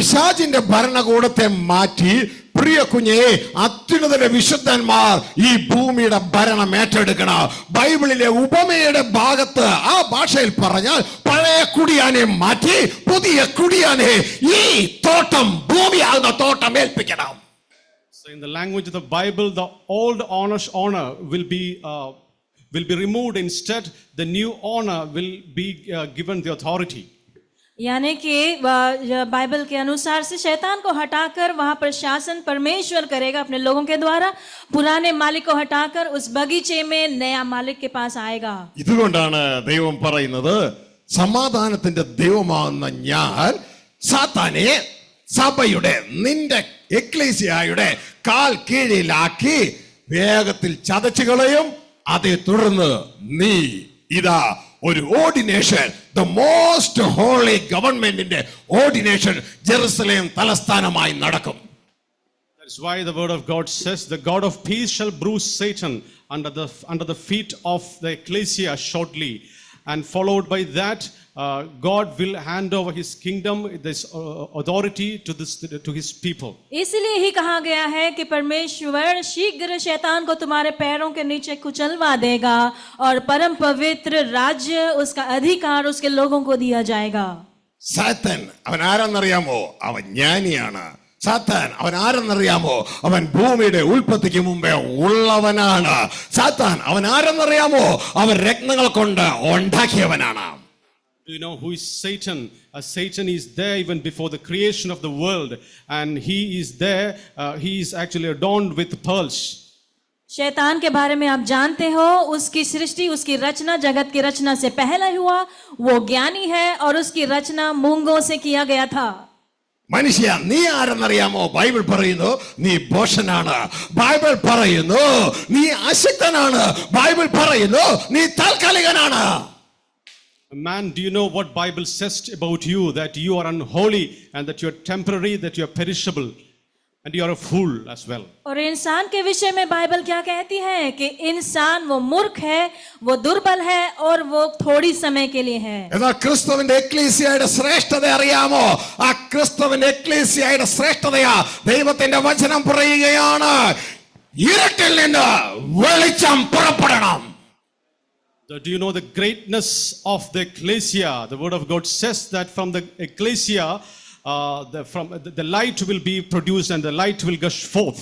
പിശാചിന്റെ ഭരണകൂടത്തെ മാറ്റി പ്രിയ കുഞ്ഞെ അത്യുന്നതന്റെ വിശുദ്ധന്മാർ ഈ ഭൂമിയുടെ ഭരണം ഏറ്റെടുക്കണം. ബൈബിളിലെ ഉപമയുടെ ഭാഗത്ത് ആ ഭാഷയിൽ പറഞ്ഞാൽ പഴയ കുടിയാനെ മാറ്റി പുതിയ കുടിയാനെ ഈ തോട്ടം ഭൂമിയാകുന്ന തോട്ടം ഏൽപ്പിക്കണം. So in the language of the Bible, the old honor will be removed. Instead, the new honor will be given the authority. यानी कि बाइबल के अनुसार से शैतान को हटाकर वहां पर शासन परमेश्वर करेगा अपने लोगों के द्वारा. पुराने मालिक को हटाकर उस बगीचे में नया मालिक के पास आएगा. ഇതുകൊണ്ടാണ് ദൈവം പറയുന്നത് സമാധാനത്തിന്റെ ദൈവമാകുന്ന ഞാൻ സാത്താനെ സഭയുടെ നിന്റെ എക്ലേസിയായുടെ കാൽ കീഴിലാക്കി വേഗത്തിൽ ചതച്ചു കളയും. അതേ തുടർന്ന് നീ ഇതാ ഒരു ഓർഡിനേഷൻ, ദ മോസ്റ്റ് ഹോളി ഗവൺമെന്റിന്റെ ഓർഡിനേഷൻ ജെറുസലേം തലസ്ഥാനമായി നടക്കും. That's why the word of God says, the God of peace shall bruise Satan under the feet of the ecclesia shortly, and followed by that God will hand over his kingdom, this authority to his people. इसलिए ही कहा गया है कि परमेश्वर शीघ्र शैतान को तुम्हारे पैरों के नीचे कुचलवा देगा और परम पवित्र राज्य, उसका अधिकार उसके लोगों को दिया जाएगा. സാത്താൻ അവൻ ആരെന്നറിയാമോ? അവൻ ജ്ഞാനിയാണ്. സാത്താൻ അവൻ ആരെന്നറിയാമോ? അവൻ ഭൂമിയുടെ ഉൽപ്പത്തിക്ക് മുമ്പേ ഉള്ളവനാണ്. സാത്താൻ അവൻ ആരെന്നറിയാമോ? അവൻ രത്നങ്ങൾ കൊണ്ട് ഉണ്ടാക്കിയവനാണ്. Do you know who is Satan? Satan is there even before the creation of the world, and he is there. He is actually adorned with pearls. शैतान के बारे में आप जानते हो, उसकी सृष्टि, उसकी रचना जगत की रचना से पहले हुआ. वो ज्ञानी है और उसकी रचना मूंगों से किया गया था. മനുഷ്യ നീ ആരെന്നറിയാമോ? ബൈബിൾ പറയുന്നു നീ ഭോഷനാണ്. ബൈബിൾ പറയുന്നു നീ അശക്തനാണ്. ബൈബിൾ പറയുന്നു നീ താൽക്കാലികനാണ്. Man, do you know what Bible says about you? That you are unholy and that you are temporary, that you are perishable, and you are a fool as well. और इंसान के विषय में Bible क्या कहती है कि इंसान वो मूर्ख है, वो दुर्बल है और वो थोड़ी समय के लिए है. എന്നാൽ ക്രിസ്തുവിന്റെ എക്ലീസിയയുടെ ശ്രേഷ്ഠത അറിയാമോ? ആ ക്രിസ്തുവിന്റെ എക്ലീസിയയുടെ ശ്രേഷ്ഠതയാ ദൈവത്തിന്റെ വചനം പറയുകയാണ്, ഇരുട്ടിൽ നിന്ന് വെളിച്ചം പുറപ്പെടണം. Do you know the greatness of the ecclesia? The word of God says that from the ecclesia, the light will be produced and the light will gush forth.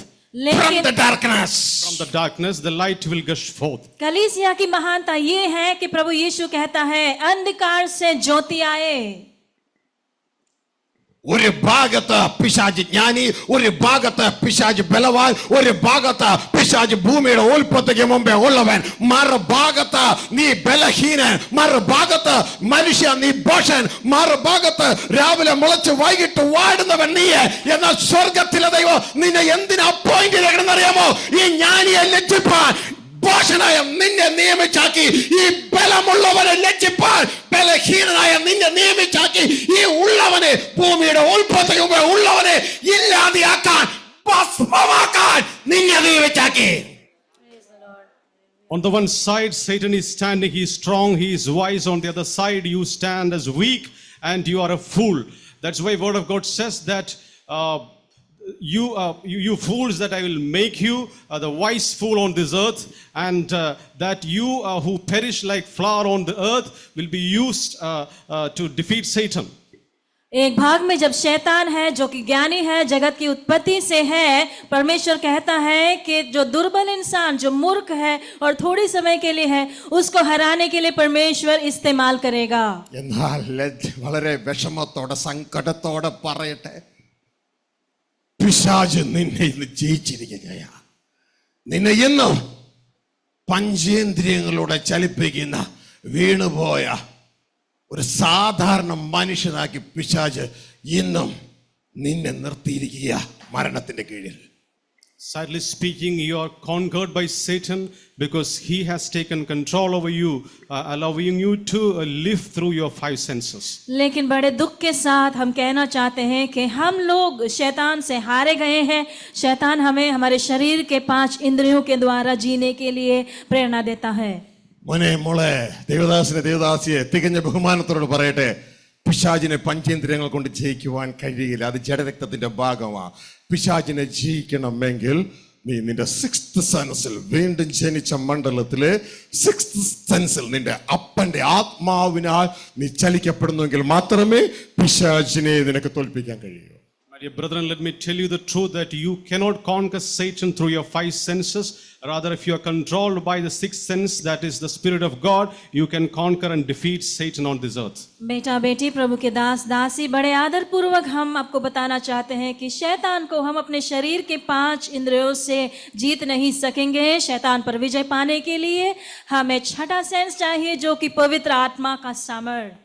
From the darkness. From the darkness, the light will gush forth. कलीसिया की महानता ये है कि प्रभु यीशु कहता है अंधकार से ज्योति आए. ഒരു ഭാഗത്ത് പിശാച് ജ്ഞാനി, ഒരു ഭാഗത്ത് പിശാച് ബലവാൻ, ഒരു ഭാഗത്ത് പിശാച് ഭൂമിയുടെ ഉൽപ്പത്തിക്ക് മുമ്പേ ഉള്ളവൻ, മറുഭാഗത്ത് നീ ബലഹീനൻ, മറുഭാഗത്ത് മനുഷ്യ നീ ഭോഷൻ, മറുഭാഗത്ത് രാവിലെ മുളച്ച് വൈകിട്ട് വാടുന്നവൻ നീ. എന്നാൽ സ്വർഗത്തിലെ ദൈവം നിന്നെ എന്തിനാ അപ്പോയിന്റ് ചെയ്യണമെന്നറിയാമോ? ഈ ജ്ഞാനിയെ ലജ്ജിപ്പാൻ, ഭോഷനായ നിന്നെ നിയമിച്ചാക്കി. ഈ ബലമുള്ളവനെ ലജ്ജിപ്പാൻ ബലഹീനനായ നിന്നെ നിയമിച്ചാക്കി. ഈ ഉള്ളവനെ ഭൂമിയുടെ ഉൽപ്പത്തിക്ക് മുമ്പേ ഉള്ളവനെ ഇല്ലാതെയാക്കാൻ, ഭസ്മമാക്കാൻ നിന്നെ നിയമിച്ചാക്കി. On the one side, Satan is standing, he is strong, he is wise. On the other side, you stand as weak and you are a fool. That's why word of God says that you fools, that I will make you the wise fool on this earth, and that you who perish like flour on the earth will be used to defeat Satan. एक भाग में जब शैतान है जो कि ज्ञानी है, जगत की उत्पत्ति से है, परमेश्वर कहता है कि जो दुर्बल इंसान, जो मूर्ख है और थोड़ी समय के लिए है, उसको हराने के लिए परमेश्वर इस्तेमाल करेगा. എന്നാൽ വളരെ വിഷമത്തോടെ സങ്കടത്തോടെ പറയട്ടെ, പിശാച് നിന്നെ ഇന്ന് ജയിച്ചിരിക്കുകയാ. നിന്നെ ഇന്നും പഞ്ചേന്ദ്രിയങ്ങളുടെ ചലിപ്പിക്കുന്ന വീണുപോയ ഒരു സാധാരണ മനുഷ്യനാക്കി പിശാച് ഇന്നും നിന്നെ നിർത്തിയിരിക്കുക മരണത്തിന്റെ കീഴിൽ. Sadly speaking, you are conquered by Satan because he has taken control over you, allowing you to live through your five senses. लेकिन बड़े दुख के साथ हम कहना चाहते हैं कि हम लोग शैतान से हारे गए हैं. शैतान हमें हमारे शरीर के 5 इंद्रियों के द्वारा जीने के लिए प्रेरणा देता है. മോനെ മോളെ, ദേവദാസിനെ ദേവദാസിയെ തികഞ്ഞ ബഹുമാനത്തോട് പറയട്ടെ, പിശാചിനെ പഞ്ചേന്ദ്രിയങ്ങൾ കൊണ്ട് ജയിക്കുവാൻ കഴിയില്ല. അത് ജഡരക്തത്തിന്റെ ഭാഗമാണ്. പിശാചിനെ ജയിക്കണമെങ്കിൽ നീ നിന്റെ 6th സെൻസിൽ, വീണ്ടും ജനിച്ച മണ്ഡലത്തിലെ 6th സെൻസിൽ നിന്റെ അപ്പന്റെ ആത്മാവിനാൽ നീ ചലിക്കപ്പെടുന്നുവെങ്കിൽ മാത്രമേ പിശാചിനെ നിനക്ക് തോൽപ്പിക്കാൻ കഴിയൂ. My dear brethren, let me tell you the truth that you cannot conquer Satan through your 5 senses. Rather, if you are controlled by the 6th sense, that is the Spirit of God, you can conquer and defeat Satan on this earth. बेटा बेटी, प्रभु के दास दासी, बड़े आदर पूर्वक हम आपको बताना चाहते हैं कि शैतान को हम अपने शरीर के 5 इंद्रियों से जीत नहीं सकेंगे. शैतान पर विजय पाने के लिए हमें 6ठा सेंस चाहिए, जो कि पवित्र आत्मा का सामर्थ.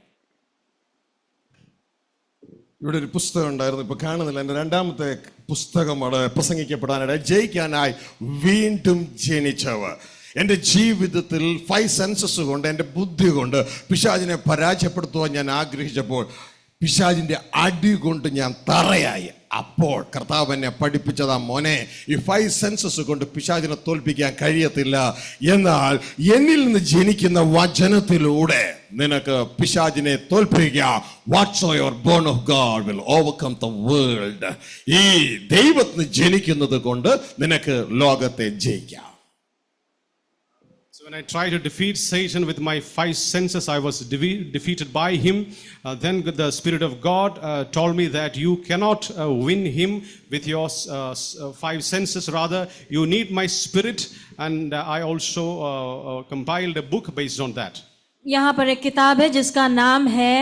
ഇവിടെ ഒരു പുസ്തകം ഉണ്ടായിരുന്നു, ഇപ്പൊ കാണുന്നില്ല. എൻ്റെ 2ാമത്തെ പുസ്തകമാണ് പ്രസംഗിക്കപ്പെടാനായിട്ട്. ജയിക്കാനായി വീണ്ടും ജനിച്ചവർ. എൻ്റെ ജീവിതത്തിൽ 5 സെൻസസ് കൊണ്ട്, എൻ്റെ ബുദ്ധി കൊണ്ട് പിശാചിനെ പരാജയപ്പെടുത്തുവാൻ ഞാൻ ആഗ്രഹിച്ചപ്പോൾ പിശാചിന്റെ അടി കൊണ്ട് ഞാൻ തറയായി. അപ്പോൾ കർത്താവ് എന്നെ പഠിപ്പിച്ചതാ, മോനെ, ഈ 5 സെൻസസ് കൊണ്ട് പിശാചിനെ തോൽപ്പിക്കാൻ കഴിയത്തില്ല. എന്നാൽ എന്നിൽ നിന്ന് ജനിക്കുന്ന വചനത്തിലൂടെ നിനക്ക് പിശാചിനെ തോൽപ്പിക്കാം. വാട്ട്സോever born of God will overcome the world. ഈ ദൈവത്തിന് ജനിക്കുന്നത് കൊണ്ട് നിനക്ക് ലോകത്തെ ജയിക്കാം. So when I tried to defeat Satan with my 5 senses, I was defeated by him. Then the Spirit of God told me that you cannot win him with your 5 senses. Rather, you need my Spirit. And I also compiled a book based on that. यहाँ पर एक किताब है जिसका नाम है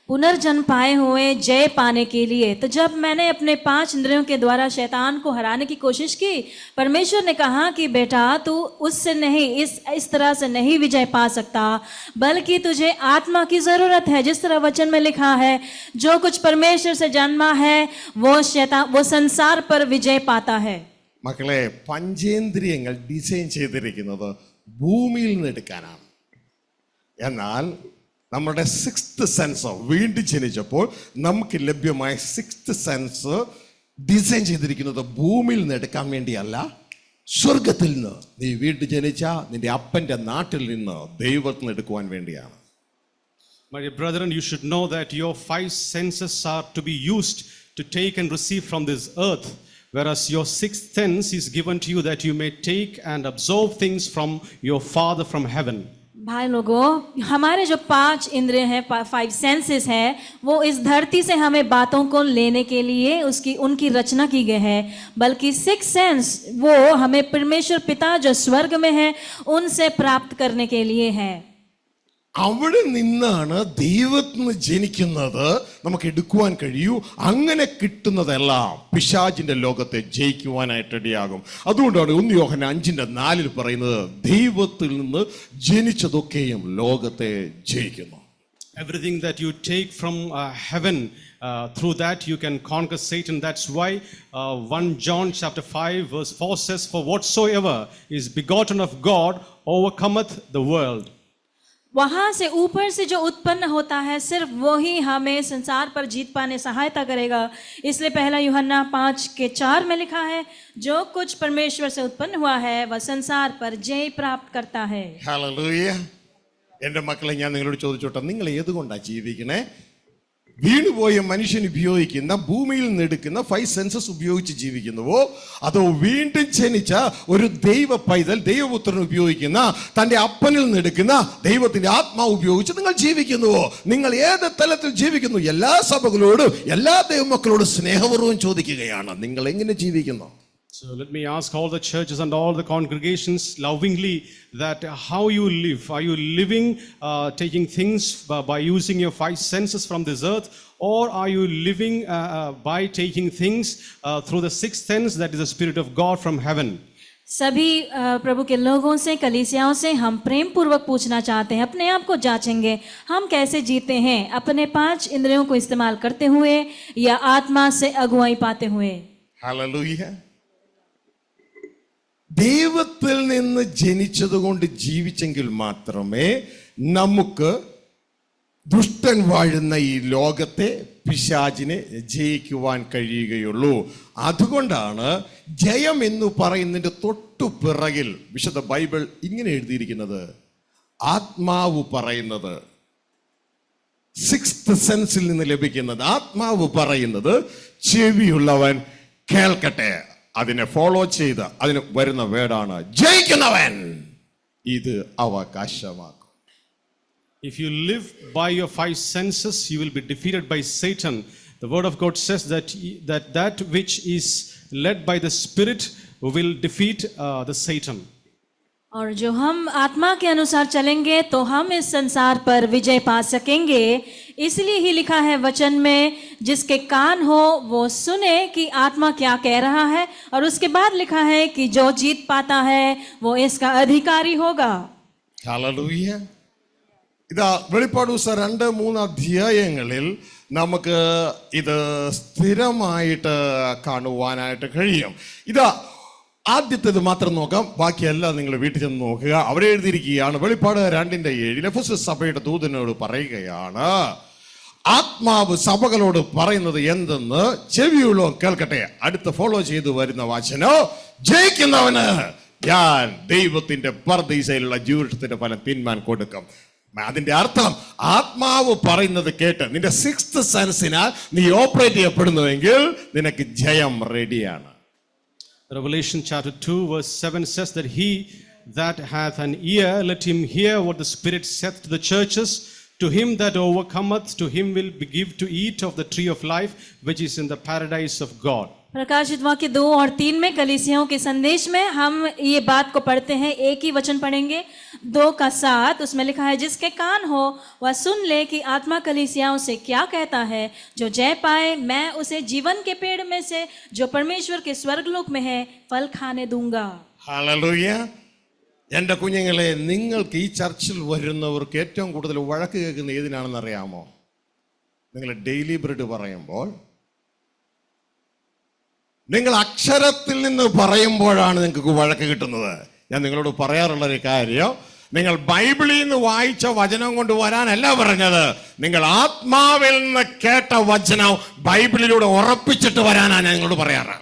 पुनर्जन्म पाए हुए जय पाने के लिए. तो जब मैंने अपने 5 इंद्रियों के द्वारा शैतान को हराने की कोशिश की, परमेश्वर ने कहा कि बेटा, तू उससे नहीं, इस तरह से नहीं विजय पा सकता, बल्कि तुझे आत्मा की जरूरत है. जिस तरह वचन में लिखा है, जो कुछ परमेश्वर से जन्मा है वो संसार पर विजय पाता है. മക്കളെ, പഞ്ചേന്ദ്രിയങ്ങൾ ഡിസൈൻ ചെയ്തിരിക്കുന്നത് ഭൂമിയിൽ നിന്ന് എടുക്കാനാണ്. എന്നാൽ നമ്മുടെ 6th സെൻസ് വീണ്ടും ജനിച്ചപ്പോൾ നമുക്ക് ലഭ്യമായ 6th സെൻസ് ഡിസൈൻ ചെയ്തിരിക്കുന്നത് ഭൂമിയിൽ നിന്ന് എടുക്കാൻ വേണ്ടിയല്ല, സ്വർഗത്തിൽ നിന്ന്. നീ വീണ്ടും ജനിച്ച നിന്റെ അപ്പന്റെ നാട്ടിൽ നിന്ന് ദൈവത്തിൽ നിന്ന് എടുക്കുവാൻ വേണ്ടിയാണ്. My dear brethren, you should know that your 5 senses are to be used to take and receive from this earth, whereas your 6th sense is given to you that you may take and absorb things from your Father from heaven. भाई लोगों, हमारे जो 5 इंद्रिय हैं, 5 senses हैं, वो इस धरती से हमें बातों को लेने के लिए उनकी रचना की गई है, बल्कि 6 सेंस वो हमें परमेश्वर पिता जो स्वर्ग में है उनसे प्राप्त करने के लिए है. അവിടെ നിന്നാണ് ദൈവത്തിൽ നിന്ന് ജനിക്കുന്നത് നമുക്ക് എടുക്കുവാൻ കഴിയൂ. അങ്ങനെ കിട്ടുന്നതെല്ലാം പിശാചിന്റെ ലോകത്തെ ജയിക്കുവാനായിട്ട് ഇടയാകും. അതുകൊണ്ടാണ് 1 യോഹന്നാൻ 5:4 പറയുന്നത്, ദൈവത്തിൽ നിന്ന് ജനിച്ചതൊക്കെയും ലോകത്തെ ജയിക്കുന്നു. Everything that you take from heaven, through that you can conquer Satan. That's why 1 John chapter 5 verse 4 says, for whatsoever is begotten of God overcometh the world. वहां से ऊपर से जो उत्पन्न होता है, सिर्फ वही हमें संसार पर जीत पाने सहायता करेगा. इसलिए 1 यूहन्ना 5:4 में लिखा है, जो कुछ परमेश्वर से उत्पन्न हुआ है वह संसार पर जय प्राप्त करता है. ഹല്ലേലൂയ. എൻ്റെ മക്കളെ, ഞാൻ നിങ്ങളോട് ചോദിച്ചോട്ടെ, നിങ്ങൾ ഏതുകൊണ്ടാണ് ജീവിക്കണേ? വീണുപോയ മനുഷ്യൻ ഉപയോഗിക്കുന്ന, ഭൂമിയിൽ നിന്ന് എടുക്കുന്ന 5 സെൻസസ് ഉപയോഗിച്ച് ജീവിക്കുന്നുവോ, അതോ വീണ്ടും ജനിച്ച ഒരു ദൈവ പൈതൽ, ദൈവപുത്രൻ ഉപയോഗിക്കുന്ന, തന്റെ അപ്പനിൽ നിന്ന് എടുക്കുന്ന ദൈവത്തിന്റെ ആത്മാവ് ഉപയോഗിച്ച് നിങ്ങൾ ജീവിക്കുന്നുവോ? നിങ്ങൾ ഏത് തലത്തിൽ ജീവിക്കുന്നു? എല്ലാ സഭകളോടും എല്ലാ ദൈവമക്കളോടും സ്നേഹപൂർവ്വം ചോദിക്കുകയാണ്, നിങ്ങൾ എങ്ങനെ ജീവിക്കുന്നു? So let me ask all the churches and all the congregations lovingly that how you live. Are you living taking things by using your 5 senses from this earth, or are you living by taking things through the 6th sense, that is the Spirit of God from heaven? सभी प्रभु के लोगों से, कलीसियाओं से हम प्रेम पूर्वक पूछना चाहते हैं, अपने आप को जांचेंगे, हम कैसे जीते हैं? अपने 5 इंद्रियों को इस्तेमाल करते हुए या आत्मा से अगुवाई पाते हुए? ഹല്ലേലൂയ. ദൈവത്തിൽ നിന്ന് ജനിച്ചതുകൊണ്ട് ജീവിച്ചെങ്കിൽ മാത്രമേ നമുക്ക് ദുഷ്ടൻ വാഴുന്ന ഈ ലോകത്തെ, പിശാചിനെ ജയിക്കുവാൻ കഴിയുകയുള്ളൂ. അതുകൊണ്ടാണ് ജയം എന്ന് പറയുന്നതിന്റെ തൊട്ടു പിറകിൽ വിശുദ്ധ ബൈബിൾ ഇങ്ങനെ എഴുതിയിരിക്കുന്നത്, ആത്മാവ് പറയുന്നത് സിക്സ്ത് സെൻസിൽ നിന്ന് ലഭിക്കുന്നത്. ആത്മാവ് പറയുന്നത് ചെവിയുള്ളവൻ കേൾക്കട്ടെ. അതിനെ ഫോളോ ചെയ്ത് അതിന് വരുന്ന വേർഡാണ് ജയിക്കുന്നവൻ ഇത് അവകാശമാക്കും. If you live by your five senses, you will be defeated by Satan. The word of God says that which is led by the Spirit will defeat the Satan. और जो हम आत्मा के अनुसार चलेंगे तो हम इस संसार पर विजय पा सकेंगे. इसलिए ही लिखा है वचन में, जिसके कान हो वो सुने कि आत्मा क्या कह रहा है. और उसके बाद लिखा है कि जो जीत पाता है वो इसका अधिकारी होगा. ഹല്ലേലൂയ. ഇതാ വെളിപ്പാട് പുസ്തകം 2-3 അധ്യായങ്ങളിൽ നമുക്ക് ഇത് സ്ഥിരമായിട്ട് കാണുവാനായിട്ട് കഴിയും. ഇതാ ആദ്യത്തേത് മാത്രം നോക്കാം, ബാക്കിയെല്ലാം നിങ്ങൾ വീട്ടിൽ ചെന്ന് നോക്കുക. അവിടെ എഴുതിയിരിക്കുകയാണ്, വെളിപ്പാട് 2:7 എഫെസസ് സഭയുടെ ദൂതനോട് പറയുകയാണ്, ആത്മാവ് സഭകളോട് പറയുന്നത് എന്തെന്ന് ചെവിയുള്ളോ കേൾക്കട്ടെ. അടുത്ത് ഫോളോ ചെയ്തു വരുന്ന വചനോ, ജയിക്കുന്നവന് ഞാൻ ദൈവത്തിന്റെ പർദീസയിലുള്ള ജീവിതത്തിന്റെ ഫലം തിന്മാൻ കൊടുക്കും. അതിന്റെ അർത്ഥം ആത്മാവ് പറയുന്നത് കേട്ട് നിന്റെ സിക്സ്ത് സെൻസിനാൽ നീ ഓപ്പറേറ്റ് ചെയ്യപ്പെടുന്നുവെങ്കിൽ നിനക്ക് ജയം റെഡിയാണ്. Revelation chapter 2 verse 7 says that he that hath an ear, let him hear what the Spirit saith to the churches. To him that overcometh, to him will be give to eat of the tree of life, which is in the paradise of God. प्रकाशित वाक्य 2 और 3 में कलीसियाओं के संदेश में हम ये बात को पढ़ते हैं. एक ही वचन पढ़ेंगे, 2:7. उसमें लिखा है, जिसके कान हो वह सुन ले कि आत्मा कलीसियाओं से क्या कहता है. जो जय पाए मैं उसे जीवन के पेड़ में से जो परमेश्वर के स्वर्गलोक में है फल खाने दूंगा. ഹല്ലേലൂയ. എൻ്റെ കുഞ്ഞുങ്ങളെ, നിങ്ങൾക്ക് ഈ ചർച്ചിൽ വരുന്നവർക്ക് ഏറ്റവും കൂടുതൽ വഴക്ക് കേൾക്കുന്ന ഏതിനാണെന്ന് അറിയാമോ? നിങ്ങൾ ഡെയിലി ബ്രെഡ് പറയുമ്പോൾ, നിങ്ങൾ അക്ഷരത്തിൽ നിന്ന് പറയുമ്പോഴാണ് നിങ്ങൾക്ക് വഴക്ക് കിട്ടുന്നത്. ഞാൻ നിങ്ങളോട് പറയാറുള്ളൊരു കാര്യം, നിങ്ങൾ ബൈബിളിൽ നിന്ന് വായിച്ച വചനം കൊണ്ട് വരാനല്ല പറഞ്ഞത്, നിങ്ങൾ ആത്മാവിൽ നിന്ന് കേട്ട വചനം ബൈബിളിലൂടെ ഉറപ്പിച്ചിട്ട് വരാനാണ് ഞാൻ നിങ്ങളോട് പറയാറ്.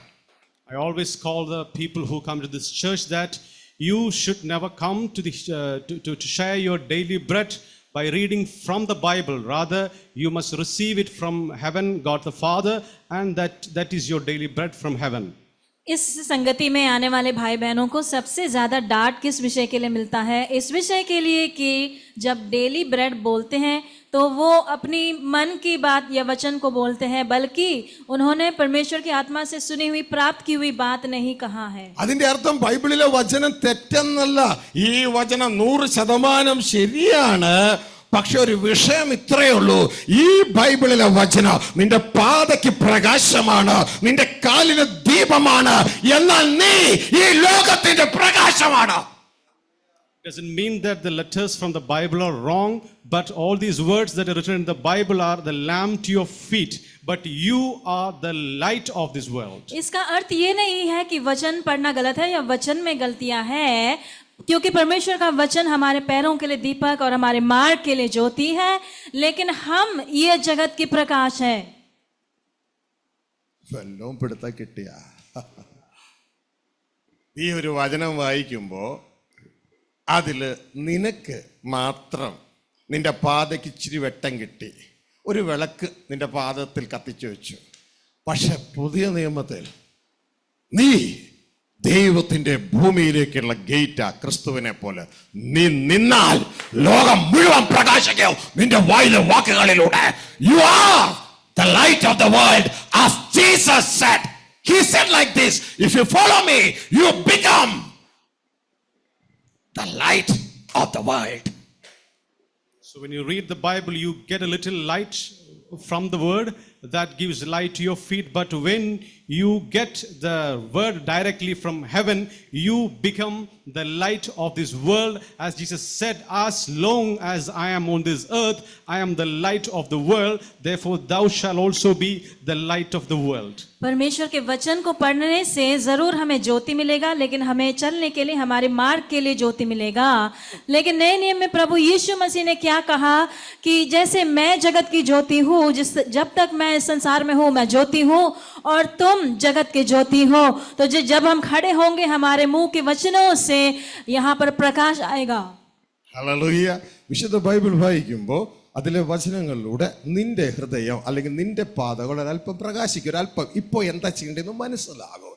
I always call the people who come to this church that you should never come to the to share your daily bread by reading from the Bible. Rather, you must receive it from heaven, God the Father, and that is your daily bread from heaven. इस संगति में आने वाले भाई बहनों को सबसे ज्यादा डांट किस विषय के लिए मिलता है? इस विषय के लिए कि जब डेली ब्रेड बोलते हैं तो वो अपनी मन की बात या वचन को बोलते हैं, बल्कि उन्होंने परमेश्वर की आत्मा से सुनी हुई प्राप्त की हुई बात नहीं कहा है. അതിന്റെ അർത്ഥം ബൈബിളിലെ വചനം തെറ്റെന്നല്ല. ഈ വചനം 100% ശരിയാണ്. പക്ഷെ ഒരു വിഷയം ഇത്രയേ ഉള്ളൂ, ഈ ബൈബിളിലെ വചനം നിന്റെ പാതയ്ക്ക് പ്രകാശമാണ്, നിന്റെ കാലിന് ദീപമാണ്, എന്നാൽ നീ ഈ ലോകത്തിന്റെ പ്രകാശമാണ്. Doesn't mean that the letters from the Bible are wrong, but all these words that are written in the Bible are the lamp to your feet, but you are the light of this world. इसका अर्थ ये नहीं है कि वचन पढ़ना गलत है या वचन में गलतियां हैं, क्योंकि परमेश्वर का वचन हमारे पैरों के लिए दीपक और हमारे मार्ग के लिए ज्योति है, लेकिन हम ये जगत की प्रकाश है. വല്ലവും പിടുത്ത കിട്ടിയ ഈ ഒരു വചനം വായിക്കുമ്പോ അതില് നിനക്ക് മാത്രം നിന്റെ പാതയ്ക്ക് ഇച്ചിരി വെട്ടം കിട്ടി, ഒരു വിളക്ക് നിന്റെ പാദത്തിൽ കത്തിച്ചു വെച്ചു. പക്ഷെ പുതിയ നിയമത്തിൽ നീ ദൈവത്തിന്റെ ഭൂമിയിലേക്കുള്ള ഗേറ്റാ. ക്രിസ്തുവിനെ പോലെ നീ നിന്നാൽ ലോകം മുഴുവൻ പ്രകാശിക്കും നിന്റെ വായിലെ വാക്കുകളിലൂടെ. You are the light of the world, as Jesus said. He said like this, if you follow me, you become the light of the world. So when you read the Bible, you get a little light from the word that gives light to your feet. But when you get the word directly from heaven, you become the light of this world. As Jesus said, as long as I am on this earth, I am the light of the world. Therefore, thou shalt also be the light of the world. परमेश्वर के वचन को पढ़ने से जरूर हमें ज्योति मिलेगा, लेकिन हमें चलने के लिए हमारे मार्ग के लिए ज्योति मिलेगा. लेकिन नए नियम में प्रभु यीशु मसीह ने क्या कहा कि जैसे मैं जगत की ज्योति हूँ, जब तक मैं इस संसार में हूँ मैं ज्योति हूँ और तुम जगत के ज्योति हो. तो जब हम खड़े होंगे हमारे मुंह के वचनों से यहाँ पर प्रकाश आएगा. ഹല്ലേലൂയ. വിശുദ്ധ ബൈബിൾ വായിക്കുമ്പോൾ അതിലെ വചനങ്ങളിലൂടെ നിന്റെ ഹൃദയം അല്ലെങ്കിൽ നിന്റെ പാതകൾ ഒരല്പം പ്രകാശിക്കും, ഒരല്പം ഇപ്പോൾ എന്താ ചെയ്യേണ്ടതെന്ന് മനസ്സിലാകും.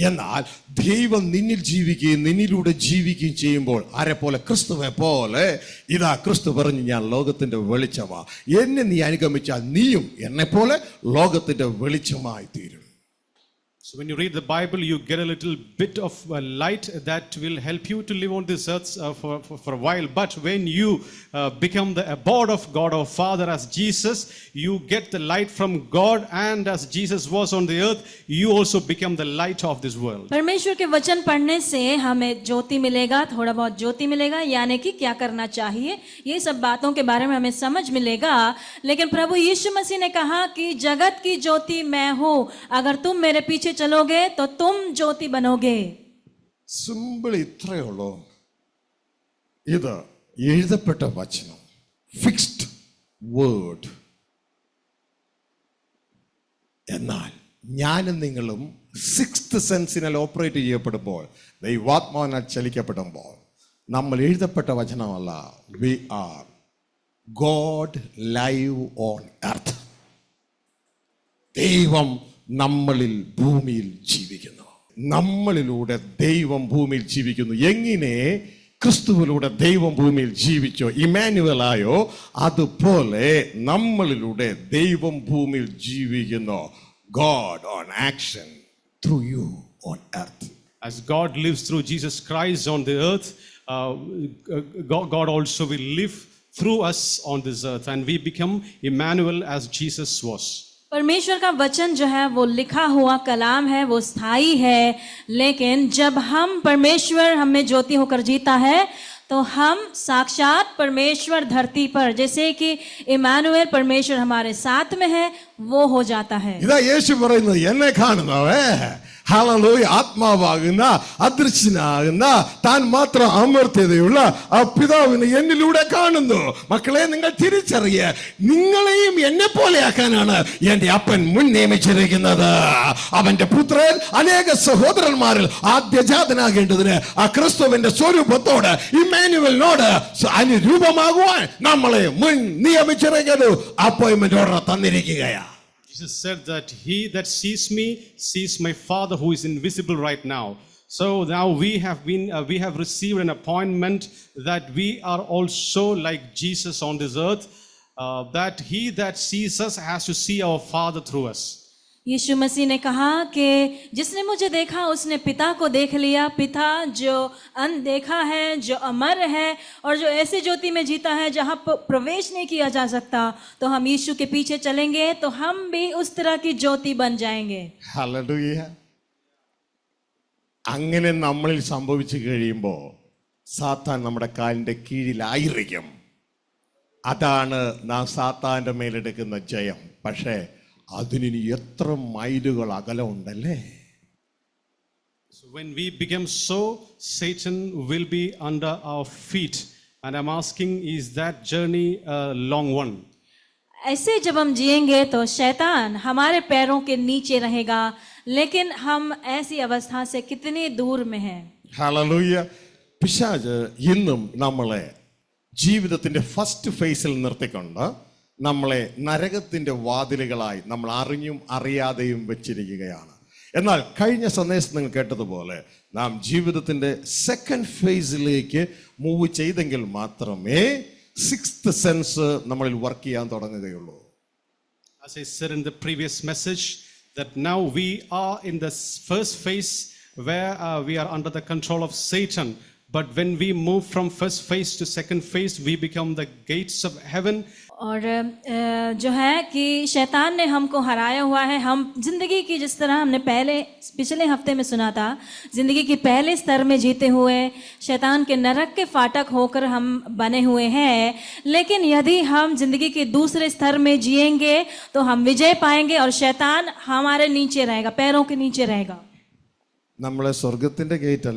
എന്നാൽ ദൈവം നിന്നിൽ ജീവിക്കുകയും നിന്നിലൂടെ ജീവിക്കുകയും ചെയ്യുമ്പോൾ ആരെ പോലെ? ക്രിസ്തുവെ പോലെ. ഇതാ ക്രിസ്തു പറഞ്ഞു, ഞാൻ ലോകത്തിന്റെ വെളിച്ചമാ, എന്നെ നീ അനുഗമിച്ചാൽ നീയും എന്നെ പോലെ ലോകത്തിന്റെ വെളിച്ചമായി തീരും. So when you read the Bible, you get a little bit of light that will help you to live on this earth for a while. But when you become the abode of God our Father as Jesus, you get the light from God, and as Jesus was on the earth, you also become the light of this world. परमेश्वर के वचन पढ़ने से हमें ज्योति मिलेगा, थोड़ा बहुत ज्योति मिलेगा, यानी कि क्या करना चाहिए, ये सब बातों के बारे में हमें समझ मिलेगा. लेकिन प्रभु यीशु मसीह ने कहा कि जगत की ज्योति मैं हूँ, अगर तुम मेरे पीछे चलोगे तो तुम ज्योति बनोगे. സിമ്പിൾ ഇത്രയേ ഉള്ളൂ. ഇത് എഴുതപ്പെട്ട വചനം, ഫിക്സ്ഡ് വേർഡ്. എന്നാൽ ഞാനും നിങ്ങളും സിക്സ്ത് സെൻസിനാൽ ഓപ്പറേറ്റ് ചെയ്യപ്പെടുമ്പോൾ, ദൈവാത്മാവിനാൽ ചലിക്കപ്പെടുമ്പോൾ, നമ്മൾ എഴുതപ്പെട്ട വചനമല്ല, we are God live on earth. ദൈവം നമ്മളിൽ ഭൂമിയിൽ ജീവിക്കുന്നു. നമ്മളിലൂടെ ദൈവം ഭൂമിയിൽ ജീവിക്കുന്നു. എങ്ങനെ ക്രിസ്തുവിലൂടെ ദൈവം ഭൂമിയിൽ ജീവിച്ചോ, ഇമ്മാനുവലായോ, അതുപോലെ നമ്മളിലൂടെ ദൈവം ഭൂമിയിൽ ജീവിക്കുന്നു. God on action through you on earth. As God lives through Jesus Christ on the earth, God also will live through us on this earth, and we become Emmanuel as Jesus was. परमेश्वर का वचन जो है वो लिखा हुआ कलाम है, वो स्थायी है. लेकिन जब हम परमेश्वर हमें ज्योति होकर जीता है तो हम साक्षात परमेश्वर धरती पर, जैसे कि इमानुएल परमेश्वर हमारे साथ में है, वो हो जाता है. ഇതാ യേശു പറയുന്നത്, എന്നെ കാണുന്നവേ, ഹല്ലേലൂയ, ആത്മാവാകുന്ന അദൃശ്യനാകുന്ന താൻ മാത്രം അമർത്യതയുള്ള ആ പിതാവിനെ എന്നിലൂടെ കാണുന്നു. മക്കളെ, നിങ്ങൾ തിരിച്ചറിയ, നിങ്ങളെയും എന്നെ പോലെയാക്കാനാണ് എന്റെ അപ്പൻ മുൻ നിയമിച്ചിരിക്കുന്നത്. അവന്റെ പുത്രൻ അനേക സഹോദരന്മാരിൽ ആദ്യജാതനാകേണ്ടതിന് ആ ക്രിസ്തുവിന്റെ സ്വരൂപത്തോട്, ഇമ്മാനുവലിനോട് അനുരൂപമാകുവാൻ നമ്മളെ മുൻ നിയമിച്ചിരിക്കുന്നു. അപ്പോയിന്റ്മെന്റ് ഓർഡർ തന്നിരിക്കുകയാണ്. Jesus said that he that sees me sees my Father who is invisible right now. So now we have received an appointment that we are also like Jesus on this earth, that he that sees us has to see our Father through us. यीशु मसीह ने कहा कि जिसने मुझे देखा उसने पिता को देख लिया. पिता जो अनदेखा है, जो अमर है और जो ऐसी ज्योति में जीता है जहाँ प्रवेश नहीं किया जा सकता, तो हम यीशु के पीछे चलेंगे तो हम भी उस तरह की ज्योति बन जाएंगे. ഹല്ലേലൂയ. അങ്ങനെ നമ്മളിൽ സംഭവിച്ചു കഴിയുമ്പോൾ സാത്താൻ നമ്മുടെ കാലിന്റെ കീഴിലായിരിക്കും. അതാണ് നാം സാത്താന്റെ മേലെടുക്കുന്ന ജയം. പക്ഷേ അതിനി എത്ര മൈലുകൾ അകലമുണ്ടല്ലേ. So when we become so, Satan will be under our feet, and I'm asking, is that journey a long one? ऐसे जब हम जिएंगे तो शैतान हमारे पैरों के नीचे रहेगा, लेकिन हम ऐसी अवस्था से कितनी दूर में हैं. ഹല്ലേലൂയ. പിശാച് ഇന്നും നമ്മളെ ജീവിതത്തിന്റെ ഫസ്റ്റ് ഫേസിൽ നിർത്തിക്കൊണ്ട് നമ്മളെ നരകത്തിന്റെ വാതിലുകളായി നമ്മൾ അറിഞ്ഞും അറിയാതെയും വെച്ചിരിക്കുകയാണ്. എന്നാൽ കഴിഞ്ഞ സന്ദേശം നിങ്ങൾ കേട്ടതുപോലെ നാം ജീവിതത്തിന്റെ സെക്കൻഡ് ഫേസിലേക്ക് മൂവ് ചെയ്തെങ്കിൽ മാത്രമേ സിക്സ്ത് സെൻസ് നമ്മളിൽ വർക്ക് ചെയ്യാൻ തുടങ്ങുകയുള്ളൂ. As I said in the previous message, that now we are in the first phase where we are under the control of Satan. But when we move from first phase to second phase, we become the gates of heaven. और जो है कि शैतान ने हमको हराया हुआ है. हम जिंदगी की, जिस तरह हमने पिछले हफ्ते में सुना था, जिंदगी के पहले स्तर में जीते हुए शैतान के नरक के फाटक होकर हम बने हुए हैं. लेकिन यदि हम जिंदगी के दूसरे स्तर में जिएंगे तो हम विजय पाएंगे और शैतान हमारे नीचे रहेगा, पैरों के नीचे रहेगा. നമ്മളെ സ്വർഗത്തിന്റെ ഗേറ്റ്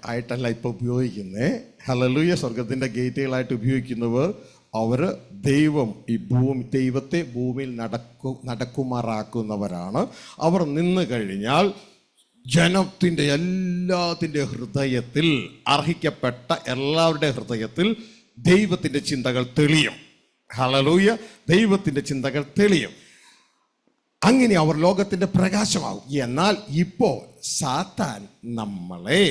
ആയിട്ടല്ല ഇപ്പൊ ഉപയോഗിക്കുന്നേ. ഹല്ലേലൂയ. സ്വർഗത്തിന്റെ ഗേറ്റുകളായിട്ട് ഉപയോഗിക്കുന്നവർ അവര് ദൈവത്തെ ഭൂമിയിൽ നടക്കുമാറാക്കുന്നവരാണ്. അവർ നിന്ന് കഴിഞ്ഞാൽ ജനത്തിന്റെ എല്ലാത്തിന്റെ ഹൃദയത്തിൽ, അർഹിക്കപ്പെട്ട എല്ലാവരുടെ ഹൃദയത്തിൽ ദൈവത്തിന്റെ ചിന്തകൾ തെളിയും. ഹല്ലേലൂയ. ദൈവത്തിന്റെ ചിന്തകൾ തെളിയും. അങ്ങനെ അവർ ലോകത്തിന്റെ പ്രകാശമാകും. എന്നാൽ ഇപ്പോ സാത്താൻ നമ്മളെ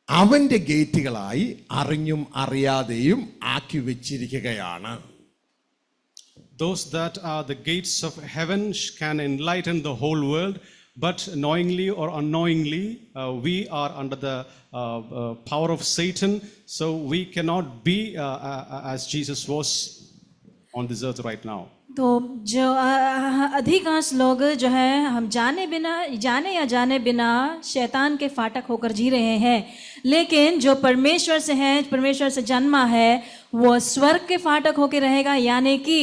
അവന്റെ ഗേറ്റുകളായി അറിഞ്ഞും അറിയാതെയും ആക്കി വെച്ചിരിക്കുകയാണ്. Those that are the gates of heaven can enlighten the whole world, but knowingly or unknowingly, we are under the power of Satan, so we cannot be as Jesus was on this earth right now. तो जो अधिकांश लोग जो है हम जाने या जाने बिना शैतान के फाटक होकर जी रहे हैं, लेकिन जो परमेश्वर से है, परमेश्वर से जन्मा है, वो स्वर्ग के फाटक होकर रहेगा, यानी कि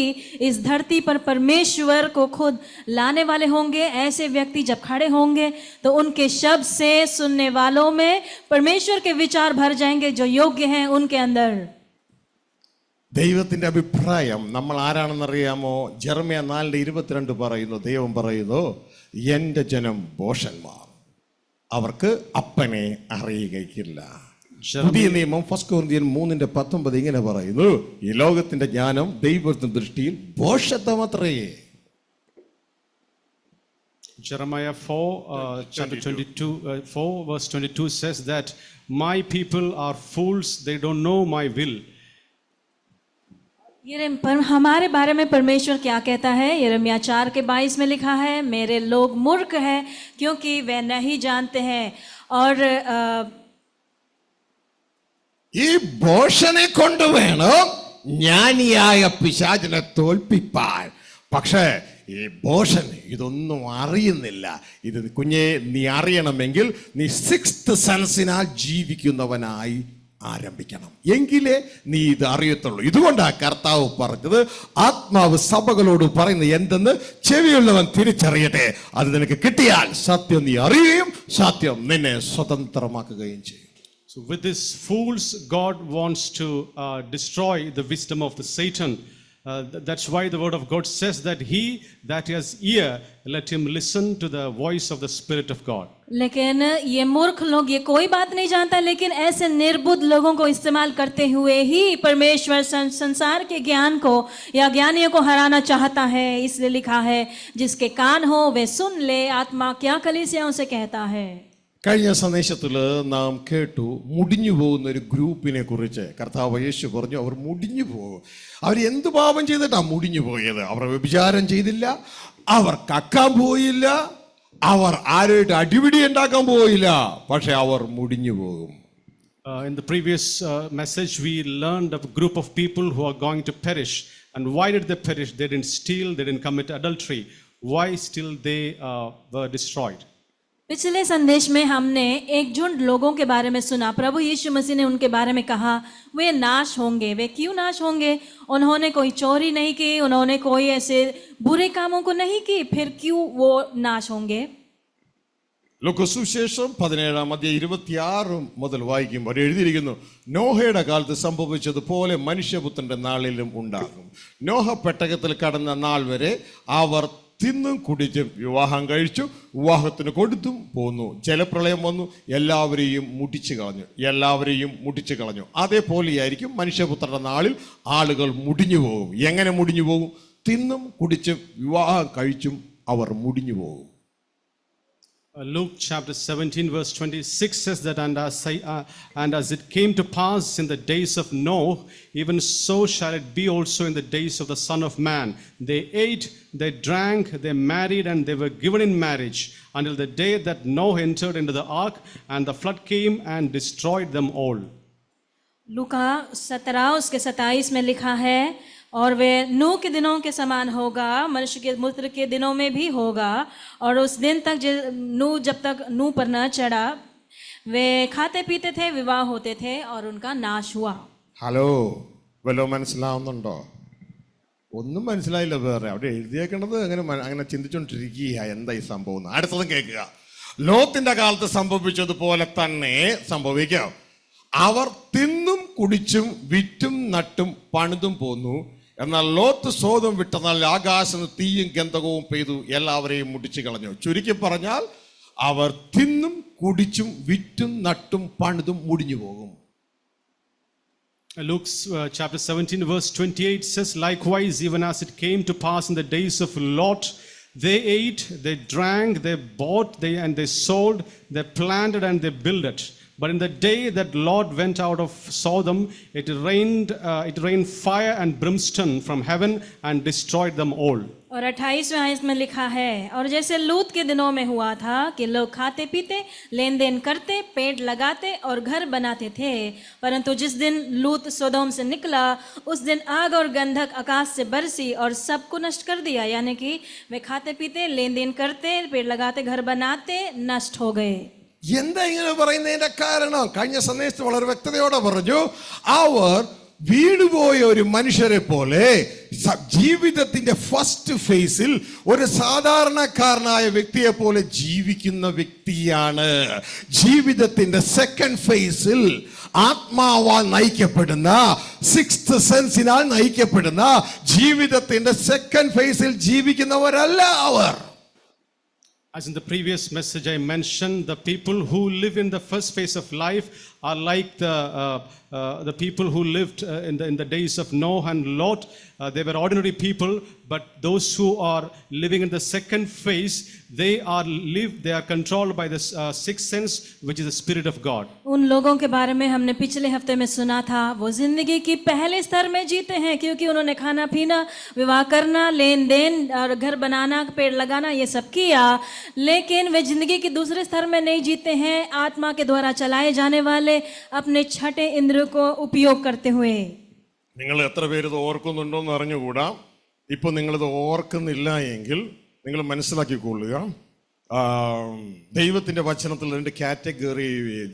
इस धरती पर परमेश्वर को खुद लाने वाले होंगे। ऐसे व्यक्ति जब खड़े होंगे तो उनके शब्द से सुनने वालों में परमेश्वर के विचार भर जाएंगे जो योग्य हैं उनके अंदर। ദൈവത്തിന്റെ അഭിപ്രായം നമ്മൾ ആരാണെന്നറിയാമോ? ജെറമ്യ 4:22 പറയുന്നു, ദൈവം പറയുന്നു, എൻ്റെ ജനം ഭോഷന്മാർ, അവർക്ക് അപ്പനെ അറിയുകയില്ല. പുതിയ നിയമം 1 കൊരിന്ത്യർ 3:19 ഇങ്ങനെ പറയുന്നു, ഈ ലോകത്തിന്റെ ജ്ഞാനം ദൈവത്തിന്റെ ദൃഷ്ടിയിൽ ഭോഷത്വമത്രേ. Jeremiah 4, chapter 4, verse 22 says that my people are fools, they don't know my will. पर हमारे बारे में परमेश्वर क्या कहता है? यिर्मयाह 4:22 में लिखा है, मेरे लोग मूर्ख हैं क्योंकि वे नहीं जानते हैं. और ഈ ഭോഷനെ കൊണ്ടുവേണം ജ്ഞാനിയായ പിശാചിനെ തോൽപ്പിപ്പാൻ. പക്ഷേ ഈ ഭോഷൻ ഇതൊന്നും അറിയുന്നില്ല. ഇത് കുഞ്ഞെ, നീ അറിയണമെങ്കിൽ നീ 6th സെൻസിനാൽ ജീവിക്കുന്നവനായി ആരംഭിക്കണം, എങ്കിലേ നീ ഇത് അറിയത്തുള്ളൂ. ഇതുകൊണ്ടാണ് കർത്താവ് പറഞ്ഞത്, ആത്മാവ് സഭകളോട് പറയുന്നത് എന്തെന്ന് ചെവിയുള്ളവൻ തിരിച്ചറിയട്ടെ. അത് നിനക്ക് കിട്ടിയാൽ സത്യം നീ അറിയുകയും സത്യം നിന്നെ സ്വതന്ത്രമാക്കുകയും ചെയ്യും. So with these fools, God wants to destroy the wisdom of the Satan. That's why the word of God says that he that has ear, let him listen to the voice of the Spirit of God. लेकिन ये मूर्ख लोग ये कोई बात नहीं जानता, लेकिन ऐसे निर्बुद्ध लोगों को इस्तेमाल करते हुए ही परमेश्वर संसार के ज्ञान को या ज्ञानियों को हराना चाहता है. इसलिए लिखा है, जिसके कान हो वे सुन ले, आत्मा क्या कलीसियाओं से कहता है. കഴിഞ്ഞ സന്ദേശത്തിൽ നാം കേട്ടു, മുടിഞ്ഞു പോകുന്ന ഒരു ഗ്രൂപ്പിനെ കുറിച്ച്. കർത്താവ് യേശു പറഞ്ഞു, അവർ മുടിഞ്ഞു പോകും. അവർ എന്ത് പാപം ചെയ്തിട്ടാ മുടിഞ്ഞു പോയത്? അവർ വ്യഭിചാരം ചെയ്തില്ല, അവർ കക്കാൻ പോയില്ല, അവർ ആരുമായിട്ട് അടിപിടി ഉണ്ടാക്കാൻ പോയില്ല, പക്ഷെ അവർ മുടിഞ്ഞു പോകും. In the previous message, we learned of a group of people who are going to perish. And why did they perish? They didn't steal, they didn't commit adultery. Why still they were destroyed? पिछले संदेश में हमने एक झुंड लोगों के बारे में सुना. प्रभु यीशु मसीह ने उनके बारे में कहा, वे नाश होंगे. वे क्यों नाश होंगे? उन्होंने कोई चोरी नहीं की, उन्होंने कोई ऐसे बुरे कामों को नहीं की, फिर क्यों वो नाश होंगे? ലൂക്കോസുവിശേഷം 17:26 മുതൽ വായിക്കുമ്പോൾ എഴുതിയിരിക്കുന്നു, നോഹയുടെ കാലത്ത് സംഭവിച്ചതുപോലെ മനുഷ്യപുത്രന്റെ നാളിലും ഉണ്ടാകും. നോഹ പെട്ടകത്തിൽ കടന്ന നാൾ വരെ അവർ തിന്നും കുടിച്ചും വിവാഹം കഴിച്ചു, വിവാഹത്തിന് കൊടുത്തും പോന്നു. ജലപ്രളയം വന്നു, എല്ലാവരെയും മുട്ടിച്ചു കളഞ്ഞു. അതേപോലെയായിരിക്കും മനുഷ്യപുത്രന്റെ നാളിൽ ആളുകൾ മുടിഞ്ഞു പോകും. എങ്ങനെ മുടിഞ്ഞു പോകും? തിന്നും കുടിച്ചും വിവാഹം കഴിച്ചും അവർ മുടിഞ്ഞു പോകും. Luke chapter 17 verse 26 says that, and as it came to pass in the days of Noah, even so shall it be also in the days of the Son of Man. They ate, they drank, they married, and they were given in marriage until the day that Noah entered into the ark, and the flood came and destroyed them all. लूका 17 उसके 27 में लिखा है, और वे नूह के दिनों के समान होगा, मनुष्य के पुत्र के दिनों में भी होगा. और उस दिन तक जब तक नूह पर न चढ़ा, वे खाते पीते थे, विवाह होते थे, और उनका नाश हुआ. ഹലോ, വല്ലോ മനസ്സിലാവുന്നുണ്ടോ? ഒന്നും മനസ്സിലായില്ല. വേറെ അവിടെ എഴുതിയേക്കണത് അങ്ങനെ ചിന്തിച്ചോണ്ടിരിക്കുക, എന്താ ഈ സംഭവം. അടുത്തതും കേൾക്കുക. ലോത്തിന്റെ കാലത്ത് സംഭവിച്ചതുപോലെ തന്നെ സംഭവിക്കാം. അവർ തിന്നും കുടിച്ചും വിറ്റും നട്ടും പണിതും പോന്നു. എന്നാൽ ലോത്ത് സോദം വിട്ടനാൽ ആകാശത്ത് തീയും ഗന്ധകവും പെയ്തു, എല്ലാവരെയും മുടിച്ചു കളഞ്ഞു. ചുരുക്കി പറഞ്ഞാൽ അവർ തിന്നും കുടിച്ചും വിറ്റും നട്ടും പണിതും മുടിഞ്ഞു പോകും. Luke chapter 17 verse 28 says, likewise, even as it came to pass in the days of Lot, they ate, they drank, they bought, and they sold, they planted and they builded. But in the day that Lot went out of Sodom, it rained fire and brimstone from heaven and destroyed them all. और 28वें आयत में लिखा है, और जैसे लूत के दिनों में हुआ था कि लोग खाते पीते, लेन देन करते, पेड़ लगाते और घर बनाते थे, परंतु जिस दिन लूत सोदोम से निकला, उस दिन आग और गंधक आकाश से बरसी और सबको नष्ट कर दिया। यानी कि वे खाते पीते, लेन देन करते, पेड़ लगाते, घर बनाते, नष्ट हो गए। എന്താ ഇങ്ങനെ പറയുന്നതിന്റെ കാരണം? കഴിഞ്ഞ സന്ദേശത്തിൽ വളരെ വ്യക്തതയോടെ പറഞ്ഞു, അവർ വീണുപോയ ഒരു മനുഷ്യരെ പോലെ ജീവിതത്തിന്റെ ഫസ്റ്റ് ഫേസിൽ ഒരു സാധാരണക്കാരനായ വ്യക്തിയെ പോലെ ജീവിക്കുന്ന വ്യക്തിയാണ്. ജീവിതത്തിന്റെ സെക്കൻഡ് ഫേസിൽ ആത്മാവാൽ നയിക്കപ്പെടുന്ന, സിക്സ്ത് സെൻസിനാൽ നയിക്കപ്പെടുന്ന, ജീവിതത്തിന്റെ സെക്കൻഡ് ഫേസിൽ ജീവിക്കുന്നവരല്ല അവർ. As in the previous message I mentioned, the people who live in the first phase of life are like the people who lived in the days of Noah and Lot. They were ordinary people, but those who are living in the second phase, they are controlled by the sixth sense, which is the Spirit of God. उन लोगों के बारे में हमने पिछले हफ्ते में सुना था, वो जिंदगी की पहले स्तर में जीते हैं क्योंकि उन्होंने खाना पीना, विवाह करना, लेन देन और घर बनाना, पेड़ लगाना, ये सब किया, लेकिन वे जिंदगी के दूसरे स्तर में नहीं जीते हैं, आत्मा के द्वारा चलाए जाने वाले अपने छठे इंद्र को उपयोग करते हुए. നിങ്ങൾ എത്ര പേര് ഇത് ഓർക്കുന്നുണ്ടോ എന്ന് അറിഞ്ഞുകൂടാ. ഇപ്പൊ നിങ്ങളിത് ഓർക്കുന്നില്ല എങ്കിൽ നിങ്ങൾ മനസ്സിലാക്കിക്കൊള്ളുക, ദൈവത്തിന്റെ വചനത്തിൽ 2 കാറ്റഗറി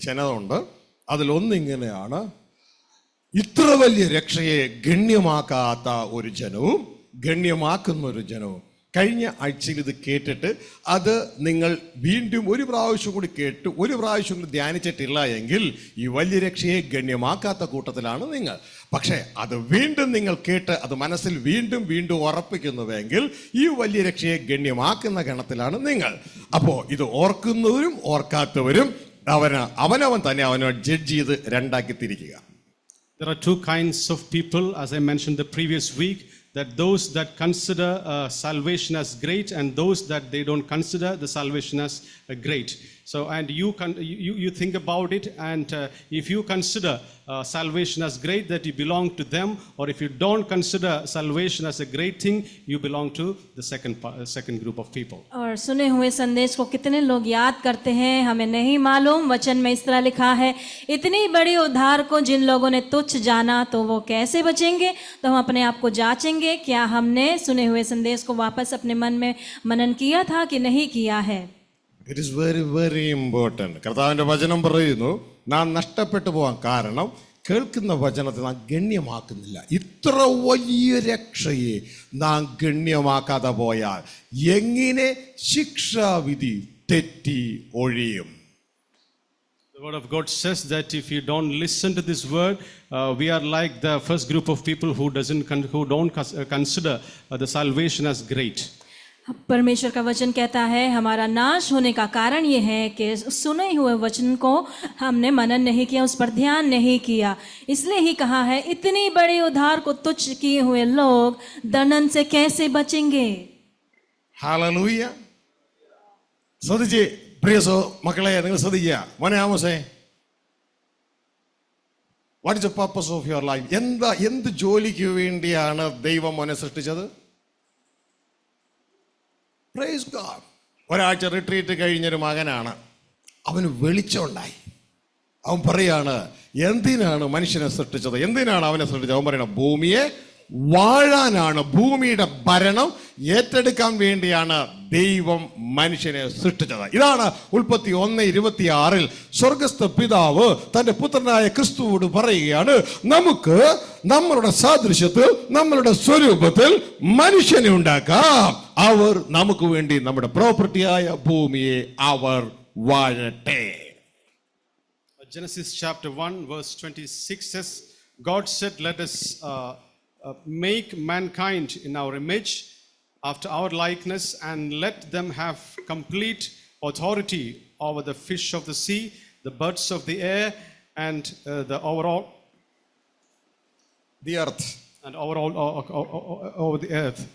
ജനതയുണ്ട്. അതിലൊന്നിങ്ങനെയാണ്, ഇത്ര വലിയ രക്ഷയെ ഗണ്യമാക്കാത്ത ഒരു ജനവും ഗണ്യമാക്കുന്ന ഒരു ജനവും. കഴിഞ്ഞ ആഴ്ചയിൽ ഇത് കേട്ടിട്ട് അത് നിങ്ങൾ വീണ്ടും ഒരു പ്രാവശ്യം കൂടി കേട്ട് ഒരു പ്രാവശ്യം കൂടി ധ്യാനിച്ചിട്ടില്ല എങ്കിൽ ഈ വലിയ രക്ഷയെ ഗണ്യമാക്കാത്ത കൂട്ടത്തിലാണ് നിങ്ങൾ. പക്ഷേ അത് വീണ്ടും നിങ്ങൾ കേട്ട് അത് മനസ്സിൽ വീണ്ടും വീണ്ടും ഉറപ്പിക്കുന്നുവെങ്കിൽ ഈ വലിയ രക്ഷയെ ഗണ്യമാക്കുന്ന ഗണത്തിലാണ് നിങ്ങൾ. അപ്പോൾ ഇത് ഓർക്കുന്നവരും ഓർക്കാത്തവരും അവനവൻ തന്നെ അവനവൻ ജഡ്ജ് ചെയ്ത് രണ്ടാക്കി തിരിക്കുക. There are 2 kinds of people, as I mentioned the previous week, that those that consider salvation as great and those that they don't consider the salvation as great. So, and you think about it, and if you consider salvation as great, that you belong to them, or if you don't consider salvation as a great thing, you belong to the second group of people. और सुने हुए संदेश को कितने लोग याद करते हैं हमें नहीं मालूम. वचन में इस तरह लिखा है, इतनी बड़ी उद्धार को जिन लोगों ने तुच्छ जाना तो वो कैसे बचेंगे. तो हम अपने आप को जांचेंगे, क्या हमने सुने हुए संदेश को वापस अपने मन में मनन किया था कि नहीं किया है. It is very very important. കർത്താവിൻ്റെ വചനം പറയുന്നു, നാം നഷ്ടപ്പെട്ടു പോകാൻ കാരണം കേൾക്കുന്ന വചനത്തെ നാം ഗണ്യമാക്കുന്നില്ല. ഇത്ര വലിയ രക്ഷയെ നാം ഗണ്യമാക്കാതെ പോയാൽ എങ്ങനെ ശിക്ഷാവിധി തെറ്റി ഒഴിയും? The word of God says that if you don't listen to this word, we are like the first group of people who don't consider the salvation as great. परमेश्वर का वचन कहता है हमारा नाश होने का कारण ये है कि सुने हुए वचन को हमने मनन नहीं किया, उस पर ध्यान नहीं किया. इसलिए ही कहा है, इतनी बड़ी उद्धार को तुच्छ किए हुए लोग दंडन से कैसे बचेंगे. ഹല്ലേലൂയ. ശ്രദ്ധിച്ച് പ്രിയ മക്കളെ, നിങ്ങൾ ശ്രദ്ധിക്കുക. മോനെ ആമോസേ, what is the purpose of your life? എന്ത് ജോലിക്ക് വേണ്ടിയാണ് ദൈവം മോനെ സൃഷ്ടിച്ചത്? Praise God. ഒരാഴ്ച റിട്രീറ്റ് കഴിഞ്ഞൊരു മകനാണ്, അവന് വെളിച്ചമുണ്ടായി. അവൻ പറയാണ്, എന്തിനാണ് മനുഷ്യനെ സൃഷ്ടിച്ചത്, എന്തിനാണ് അവനെ സൃഷ്ടിച്ചത്? അവൻ പറയണം, ഭൂമിയെ വാഴാനാണ്, ഭൂമിയുടെ ഭരണം ഏറ്റെടുക്കാൻ വേണ്ടിയാണ് ദൈവം മനുഷ്യനെ സൃഷ്ടിച്ചത്. ഇതാണ് ഉൽപ്പത്തി 1:26 സ്വർഗസ്ഥ പിതാവ് തന്റെ പുത്രനായ ക്രിസ്തുവോട് പറയുകയാണ്, നമുക്ക് നമ്മളുടെ സാദൃശ്യത്തിൽ നമ്മളുടെ സ്വരൂപത്തിൽ മനുഷ്യനെ ഉണ്ടാക്കാം, അവർ നമുക്ക് വേണ്ടി നമ്മുടെ പ്രോപ്പർട്ടിയായ ഭൂമിയെ അവർ വാഴട്ടെ. Genesis chapter 1 verse 26 says, God said, let us make mankind in our image, after our likeness, and let them have complete authority over the fish of the sea, the birds of the air, and the earth. and over the earth.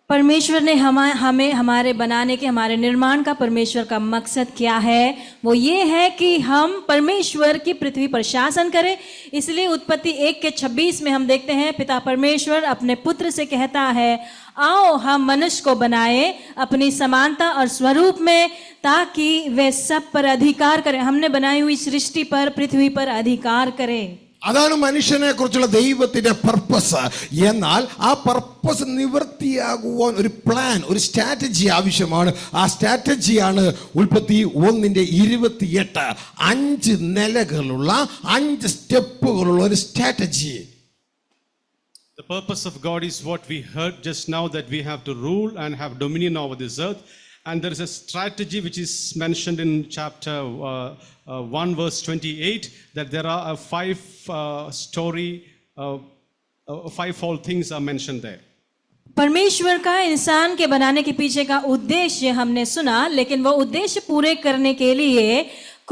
परमेश्वर ने हमें हमारे बनाने के, हमारे निर्माण का परमेश्वर का मकसद क्या है? वो ये है कि हम परमेश्वर की पृथ्वी पर शासन करें। इसलिए उत्पत्ति 1:26 में हम देखते हैं पिता परमेश्वर अपने पुत्र से कहता है, आओ हम मनुष्य को बनाए अपनी समानता और स्वरूप में, ताकि वे सब पर अधिकार करें। हमने बनाई हुई सृष्टि पर, पृथ्वी पर अधिकार करें। അതാണ് മനുഷ്യനെ കുറിച്ചുള്ള ദൈവത്തിന്റെ പർപ്പസ്. എന്നാൽ ആ പർപ്പസ് നിവൃത്തിയാകുവാൻ ഒരു പ്ലാൻ, ഒരു സ്ട്രാറ്റജി ആവശ്യമാണ്. ആ സ്ട്രാറ്റജിയാണ് ഉൽപ്പത്തി 1:28. 5 നിലകളുള്ള 5 സ്റ്റെപ്പുകളുള്ള ഒരു strategy. The purpose of God is what we heard just now, that we have to rule and have dominion over this earth. And there is a strategy which is mentioned in chapter 1 verse 28, that there are fivefold things are mentioned there. परमेश्वर का इंसान के बनाने के पीछे का उद्देश्य हमने सुना, लेकिन वो उद्देश्य पूरे करने के लिए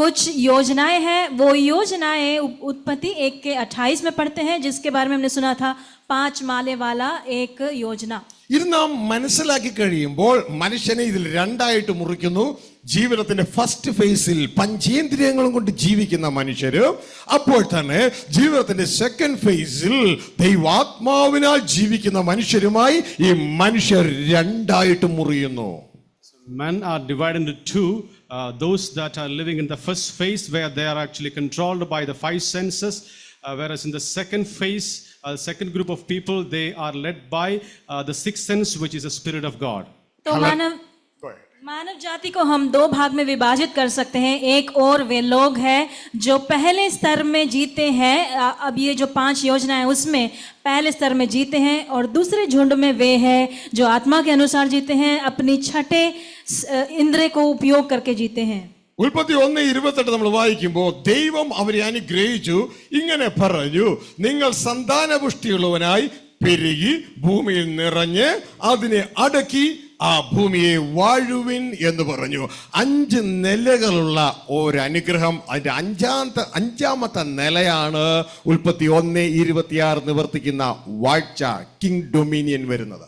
कुछ योजनाएं हैं। वो योजनाएं उत्पत्ति 1:28 में पढ़ते हैं, जिसके बारे में हमने सुना था 5 माले वाला एक योजना। ഇത് നാം മനസ്സിലാക്കി കഴിയുമ്പോൾ മനുഷ്യനെ ഇതിൽ 2ആയിട്ട് മുറിക്കുന്നു. ജീവിതത്തിന്റെ ഫസ്റ്റ് ഫേസിൽ പഞ്ചേന്ദ്രിയങ്ങളും കൊണ്ട് ജീവിക്കുന്ന മനുഷ്യര്, അപ്പോൾ തന്നെ ജീവിതത്തിന്റെ സെക്കൻഡ് ഫേസിൽ ദൈവാത്മാവിനാൽ ജീവിക്കുന്ന മനുഷ്യരുമായി ഈ മനുഷ്യർ 2ആയിട്ട് മുറിയുന്നു. Men are divided into two. Those that are living in the first phase, where they are actually controlled by the 5 senses, whereas in the second phase, second group of people, they are led by the 6th sense, which is the Spirit of God. तो मानव जाति को हम 2 भाग में विभाजित कर सकते हैं। एक और वे लोग हैं जो पहले स्तर में जीते हैं, अब ये जो 5 योजनाएं उसमें पहले स्तर में जीते हैं, और दूसरे झुंड में वे हैं जो आत्मा के अनुसार जीते हैं, अपनी छठे इंद्रिय को उपयोग करके जीते हैं। ഉൽപ്പത്തി 1:28 നമ്മൾ വായിക്കുമ്പോൾ ദൈവം അവരെ അനുഗ്രഹിച്ചു, ഇങ്ങനെ പറഞ്ഞു, നിങ്ങൾ സന്താനപുഷ്ടിയുള്ളവനായി പെരുകി ഭൂമിയിൽ നിറഞ്ഞ് അതിനെ അടക്കി ആ ഭൂമിയെ വാഴുവിൻ എന്ന് പറഞ്ഞു. 5 നിലകളുള്ള ഒരു അനുഗ്രഹം. അതിന്റെ അഞ്ചാമത്തെ നിലയാണ് ഉൽപ്പത്തി 1:26 നിവർത്തിക്കുന്ന വാഴ്ച, കിങ് ഡൊമിനിയൻ വരുന്നത്.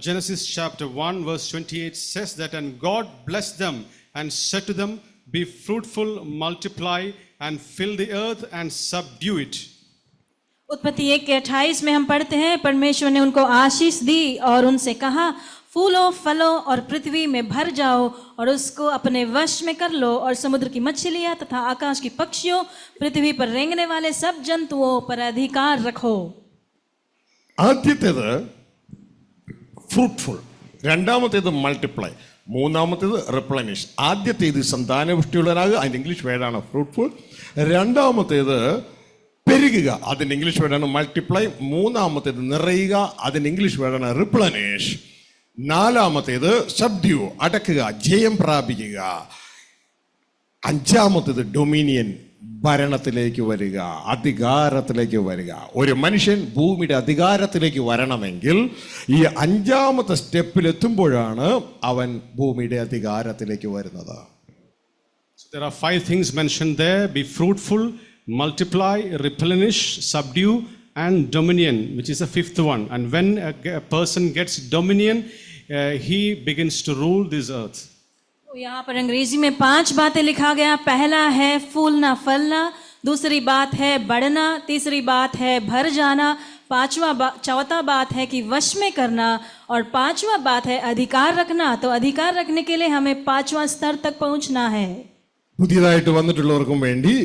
Genesis chapter 1 verse 28 says that, and God blessed them and said to them, be fruitful, multiply and fill the earth and subdue it. उत्पत्ति 1:28 में हम पढ़ते हैं, परमेश्वर ने उनको आशीष दी और उनसे कहा, फूलो फलो और पृथ्वी में भर जाओ और उसको अपने वश में कर लो, और समुद्र की मछलियां तथा आकाश की पक्षियों, पृथ्वी पर रेंगने वाले सब जंतुओं पर अधिकार रखो. ആദ്യത്തേത് ഫ്രൂട്ട്ഫുൾ, രണ്ടാമത്തേത് മൾട്ടിപ്ലൈ, മൂന്നാമത്തേത് റിപ്ലനിഷ്. ആദ്യത്തേത് സന്താനപുഷ്ടിയുള്ളവനാകുക, അതിൻ്റെ ഇംഗ്ലീഷ് വേർഡാണ് ഫ്രൂട്ട്ഫുൾ. രണ്ടാമത്തേത് പെരുകുക, അതിൻ്റെ ഇംഗ്ലീഷ് വേർഡാണ് മൾട്ടിപ്ലൈ. മൂന്നാമത്തേത് നിറയുക, അതിൻ്റെ ഇംഗ്ലീഷ് വേർഡാണ് റിപ്ലനിഷ്. നാലാമത്തേത് സബ്ഡ്യൂ, അടക്കുക, ജയം പ്രാപിക്കുക. അഞ്ചാമത്തേത് ഡൊമിനിയൻ, ഭരണത്തിലേക്ക് വരിക, അധികാരത്തിലേക്ക് വരിക. ഒരു മനുഷ്യൻ ഭൂമിയുടെ അധികാരത്തിലേക്ക് വരണമെങ്കിൽ ഈ 5ാമത്തെ സ്റ്റെപ്പിൽ എത്തുമ്പോഴാണ് അവൻ ഭൂമിയുടെ അധികാരത്തിലേക്ക് വരുന്നത്. So there are 5 things mentioned there: be fruitful, multiply, replenish, subdue and dominion, which is the 5th one. And when a person gets dominion, he begins to rule this earth. यहाँ पर अंग्रेजी में 5 बातें लिखा गया। पहला है फूलना फलना, दूसरी बात है बढ़ना, तीसरी बात है भर जाना, चौथा बात है कि वश में करना, और 5वां बात है अधिकार रखना। तो अधिकार रखने के लिए हमें 5वां स्तर तक पहुंचना है. പുതിയതായിട്ട് വന്നിട്ടുള്ളവർക്കും വേണ്ടി,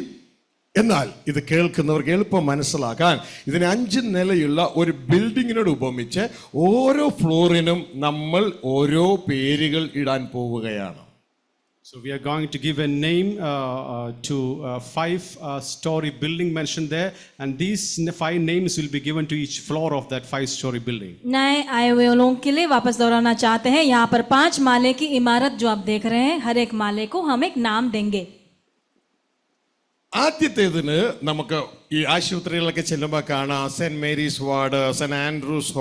എന്നാൽ ഇത് കേൾക്കുന്നവർക്ക് എളുപ്പം മനസ്സിലാക്കാൻ, ഇതിന് 5 നിലയുള്ള ഒരു ബിൽഡിങ്ങിനോട് ഉപമിച്ച് ഓരോ ഫ്ലോറിനും നമ്മൾ ഓരോ പേരുകൾ ഇടാൻ പോവുകയാണ്. So we are going to give a name to 5-story building mentioned there, and these 5 names will be given to each floor of that 5-story building. नए आए हुए लोगों के लिए वापस दोहराना चाहते हैं, यहाँ पर 5 माले की इमारत जो आप देख रहे हैं, हर एक माले को हम एक नाम देंगे. ആദ്യത്തേതിന് നമുക്ക് ഈ ആശുപത്രികളിലൊക്കെ ചെല്ലുമ്പോൾ കാണാം saint Mary's ward, saint Andrew's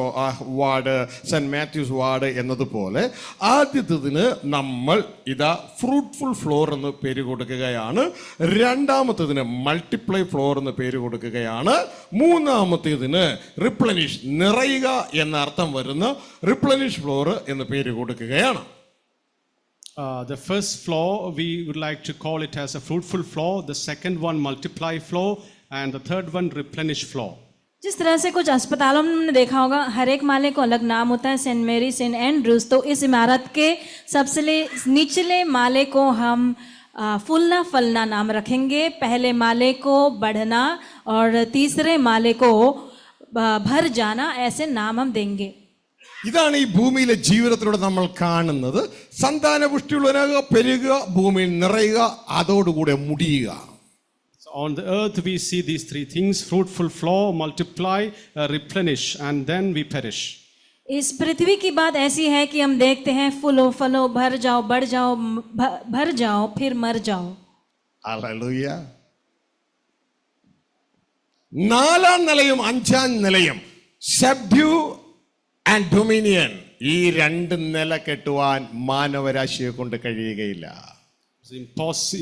ward, saint Matthew's ward എന്നതുപോലെ ആദ്യത്തേതിന് നമ്മൾ ഇതാ ഫ്രൂട്ട്ഫുൾ ഫ്ലോർ എന്ന് പേര് കൊടുക്കുകയാണ്. രണ്ടാമത്തേതിന് മൾട്ടിപ്ലൈ ഫ്ലോർ എന്ന് പേര് കൊടുക്കുകയാണ്. മൂന്നാമത്തേതിന് റിപ്ലനിഷ്, നിറയുക എന്ന അർത്ഥം വരുന്ന റിപ്ലനിഷ് ഫ്ലോർ എന്ന് പേര് കൊടുക്കുകയാണ്. The first floor we would like to call it as a fruitful floor, the second one multiply floor, and the third one replenish floor. जिस तरह से कुछ अस्पतालों में हमने देखा होगा, हर एक माले को अलग नाम होता है, सेंट मेरी, सेंट एंड्रूज, तो इस इमारत के सबसे निचले माले को हम फूलना फलना नाम रखेंगे, पहले माले को बढ़ना और तीसरे माले को भर जाना, ऐसे नाम हम देंगे. ഇതാണ് ഈ ഭൂമിയിലെ ജീവിതത്തിലൂടെ നമ്മൾ കാണുന്നത്. സന്താനപുഷ്ടിയുള്ളവനാകുക, പെരുകുക, ഭൂമിയിൽ നിറയുക, അതോടുകൂടെ മുടിയുക. So on the earth we see these three things: fruitful floor, multiply, replenish, and then we perish. इस पृथ्वी की बात ऐसी है कि हम देखते हैं फूलो फलो, भर जाओ, बढ़ जाओ, भर जाओ, फिर मर जाओ. ഹല്ലേലൂയ. നാലാം നിലയും അഞ്ചാം നിലയും സബ്ഡ്യൂ ആൻഡ് ഡൊമിനിയൻ, ഈ രണ്ട് നില കെട്ടുവാൻ മാനവരാശിയെ കൊണ്ട് കഴിയുകയില്ല.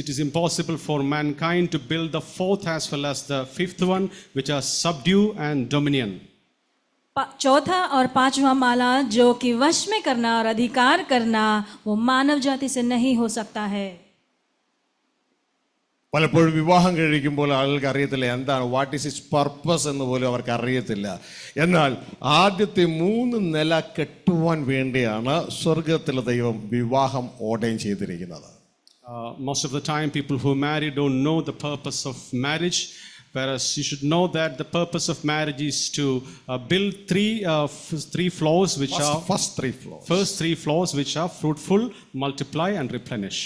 It is impossible for mankind to build the fourth as well as the fifth one, which are subdue and dominion. चौथा और पांचवा माला जो कि वश में करना और अधिकार करना, वो मानव जाति से नहीं हो सकता है. പലപ്പോഴും വിവാഹം കഴിക്കുമ്പോൾ ആളുകൾക്ക് അറിയത്തില്ല എന്താണ് വാട്ട് ഈസ് ഇറ്റ്സ് പർപ്പസ് എന്ന് പോലും അവർക്ക് അറിയത്തില്ല. എന്നാൽ ആദ്യത്തെ 3 നില കെട്ടുവാൻ വേണ്ടിയാണ് സ്വർഗത്തിലെ ദൈവം വിവാഹം ഓർഡൈൻ ചെയ്തിരിക്കുന്നത്. Most of the time people who marry don't know the purpose of marriage, whereas you should know that the purpose of marriage is to build three floors which are first three floors which are fruitful, multiply and replenish.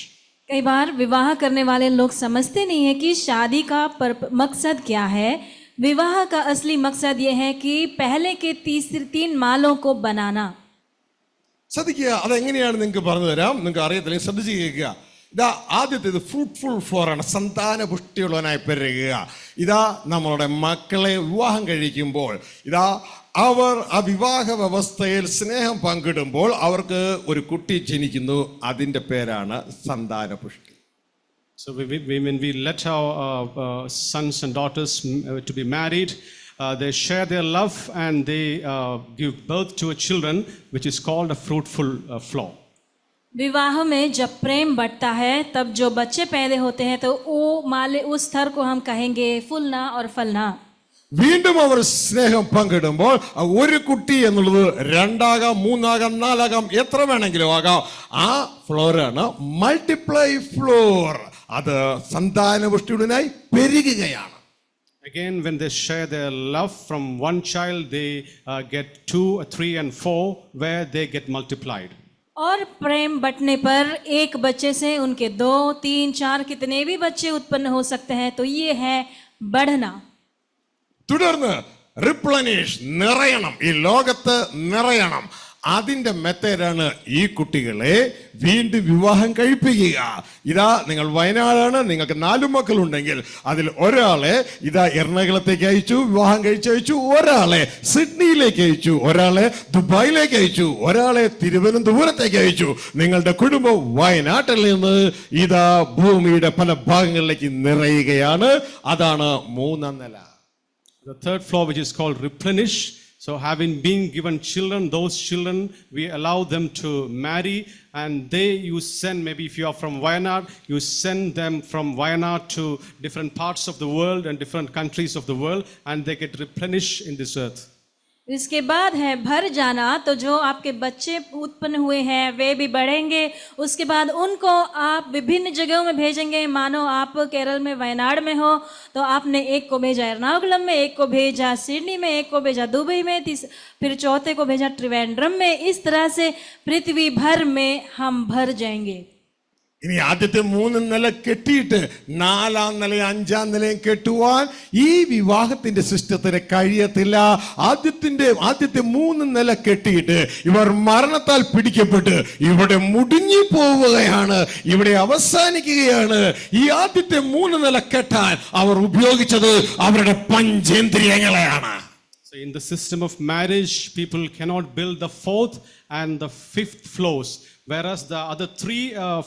कई बार विवाह करने वाले लोग समझते नहीं है कि शादी का मकसद क्या है. विवाह का असली मकसद ये है कि पहले के 3 मालों को बनाना. ശ്രദ്ധിക്കുക, അതെങ്ങനെയാണ് നിങ്ങൾക്ക് പറഞ്ഞു തരാം. നിങ്ങൾക്ക് അറിയത്തില്ലെങ്കിൽ ശ്രദ്ധിച്ച് കേൾക്കുക. ഇതാ ആദ്യത്തേത് ഫ്രൂട്ട്ഫുൾ ഫ്ലോർ ആണ്, സന്താന പുഷ്ടിയുള്ളവനായി പെരുകുക. ഇതാ നമ്മളുടെ മക്കളെ വിവാഹം കഴിക്കുമ്പോൾ ഇതാ അവർ ആ വിവാഹ വ്യവസ്ഥയിൽ സ്നേഹം പങ്കിടുമ്പോൾ അവർക്ക് ഒരു കുട്ടി ജനിക്കുന്നു. അതിൻ്റെ പേരാണ് സന്താനപുഷ്ടി. So when we let our sons and daughters to be married, they share their love and they give birth to a children, which is called a fruitful floor. विवाह में जब प्रेम बढ़ता है, तब जो बच्चे पैदा होते हैं तो वो माले उस स्तर को हम कहेंगे फूलना और फलना. വീണ്ടും അവർ സ്നേഹം പങ്കിടുമ്പോൾ ഒരു കുട്ടി എന്നുള്ളത് 2 ആകാം, 3 ആകാം, 4 ആകാം, എത്ര വേണമെങ്കിലും ആകാം. ആ ഫ്ലോറാണ് മൾട്ടിപ്ലൈ ഫ്ലോർ. അത് സന്താനപുഷ്ടിയുടനായി പെരുകുകയാണ്. Again, when they share their love from one child, they get 2, 3 and 4, where they get multiplied. और प्रेम बंटने पर एक बच्चे से उनके 2, 3, 4 कितने भी बच्चे उत्पन्न हो सकते हैं. तो ये है बढ़ना. തുടർന്ന് റിപ്ലനിഷ്, നിറയണം, ഈ ലോകത്ത് നിറയണം. അതിൻ്റെ മെത്തേഡാണ് ഈ കുട്ടികളെ വീണ്ടും വിവാഹം കഴിപ്പിക്കുക. ഇതാ നിങ്ങൾ വയനാടാണ്, നിങ്ങൾക്ക് 4 മക്കളുണ്ടെങ്കിൽ അതിൽ ഒരാളെ ഇതാ എറണാകുളത്തേക്ക് അയച്ചു, വിവാഹം കഴിച്ചയച്ചു. ഒരാളെ സിഡ്നിയിലേക്ക് അയച്ചു, ഒരാളെ ദുബായിലേക്ക് അയച്ചു, ഒരാളെ തിരുവനന്തപുരത്തേക്ക് അയച്ചു. നിങ്ങളുടെ കുടുംബം വയനാട്ടിൽ നിന്ന് ഇതാ ഭൂമിയുടെ പല ഭാഗങ്ങളിലേക്ക് നിറയുകയാണ്. അതാണ് 3ാം നില. The third floor, which is called replenish. So having been given children, those children, we allow them to marry, and you send, maybe if you are from Wayanad, you send them from Wayanad to different parts of the world and different countries of the world, and they get replenished in this earth. इसके बाद है भर जाना. तो जो आपके बच्चे उत्पन्न हुए हैं वे भी बढ़ेंगे. उसके बाद उनको आप विभिन्न जगहों में भेजेंगे. मानो आप केरल में वयनाड में हो तो आपने एक को भेजा एर्नाकुलम में, एक को भेजा सिडनी में, एक को भेजा दुबई में, फिर चौथे को भेजा त्रिवेंद्रम में. इस तरह से पृथ्वी भर में हम भर जाएंगे. ഇനി ആദ്യത്തെ 3 നില കെട്ടിയിട്ട് 4-ാം നിലയും 5-ാം നിലയും കെട്ടുവാൻ ഈ വിവാഹത്തിന്റെ സിസ്റ്റത്തിന് കഴിയത്തില്ല. ആദ്യത്തെ 3 നില കെട്ടിയിട്ട് ഇവർ മരണത്താൽ പിടിക്കപ്പെട്ട് ഇവിടെ മുടിഞ്ഞു പോവുകയാണ്, ഇവിടെ അവസാനിക്കുകയാണ്. ഈ ആദ്യത്തെ 3 നില കെട്ടാൻ അവർ ഉപയോഗിച്ചത് അവരുടെ പഞ്ചേന്ദ്രിയങ്ങളെയാണ്. So in the system of marriage, people cannot build the 4th and the 5th floors, whereas the other 3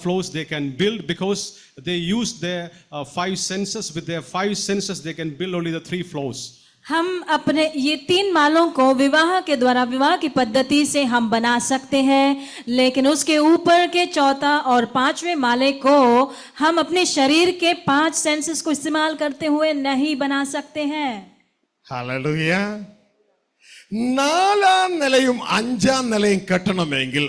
floors they can build because they use their 5 senses. With their 5 senses, they can build only the 3 floors. हम अपने ये 3 मालों को विवाह के द्वारा, विवाह की पद्धति से हम बना सकते हैं, लेकिन उसके ऊपर के 4था और 5वें माले को हम अपने शरीर के 5 सेंसेस को इस्तेमाल करते हुए नहीं बना सकते हैं. ഹല്ലേലൂയ. 4-ാം നിലയും 5-ാം നിലയും കെട്ടണമെങ്കിൽ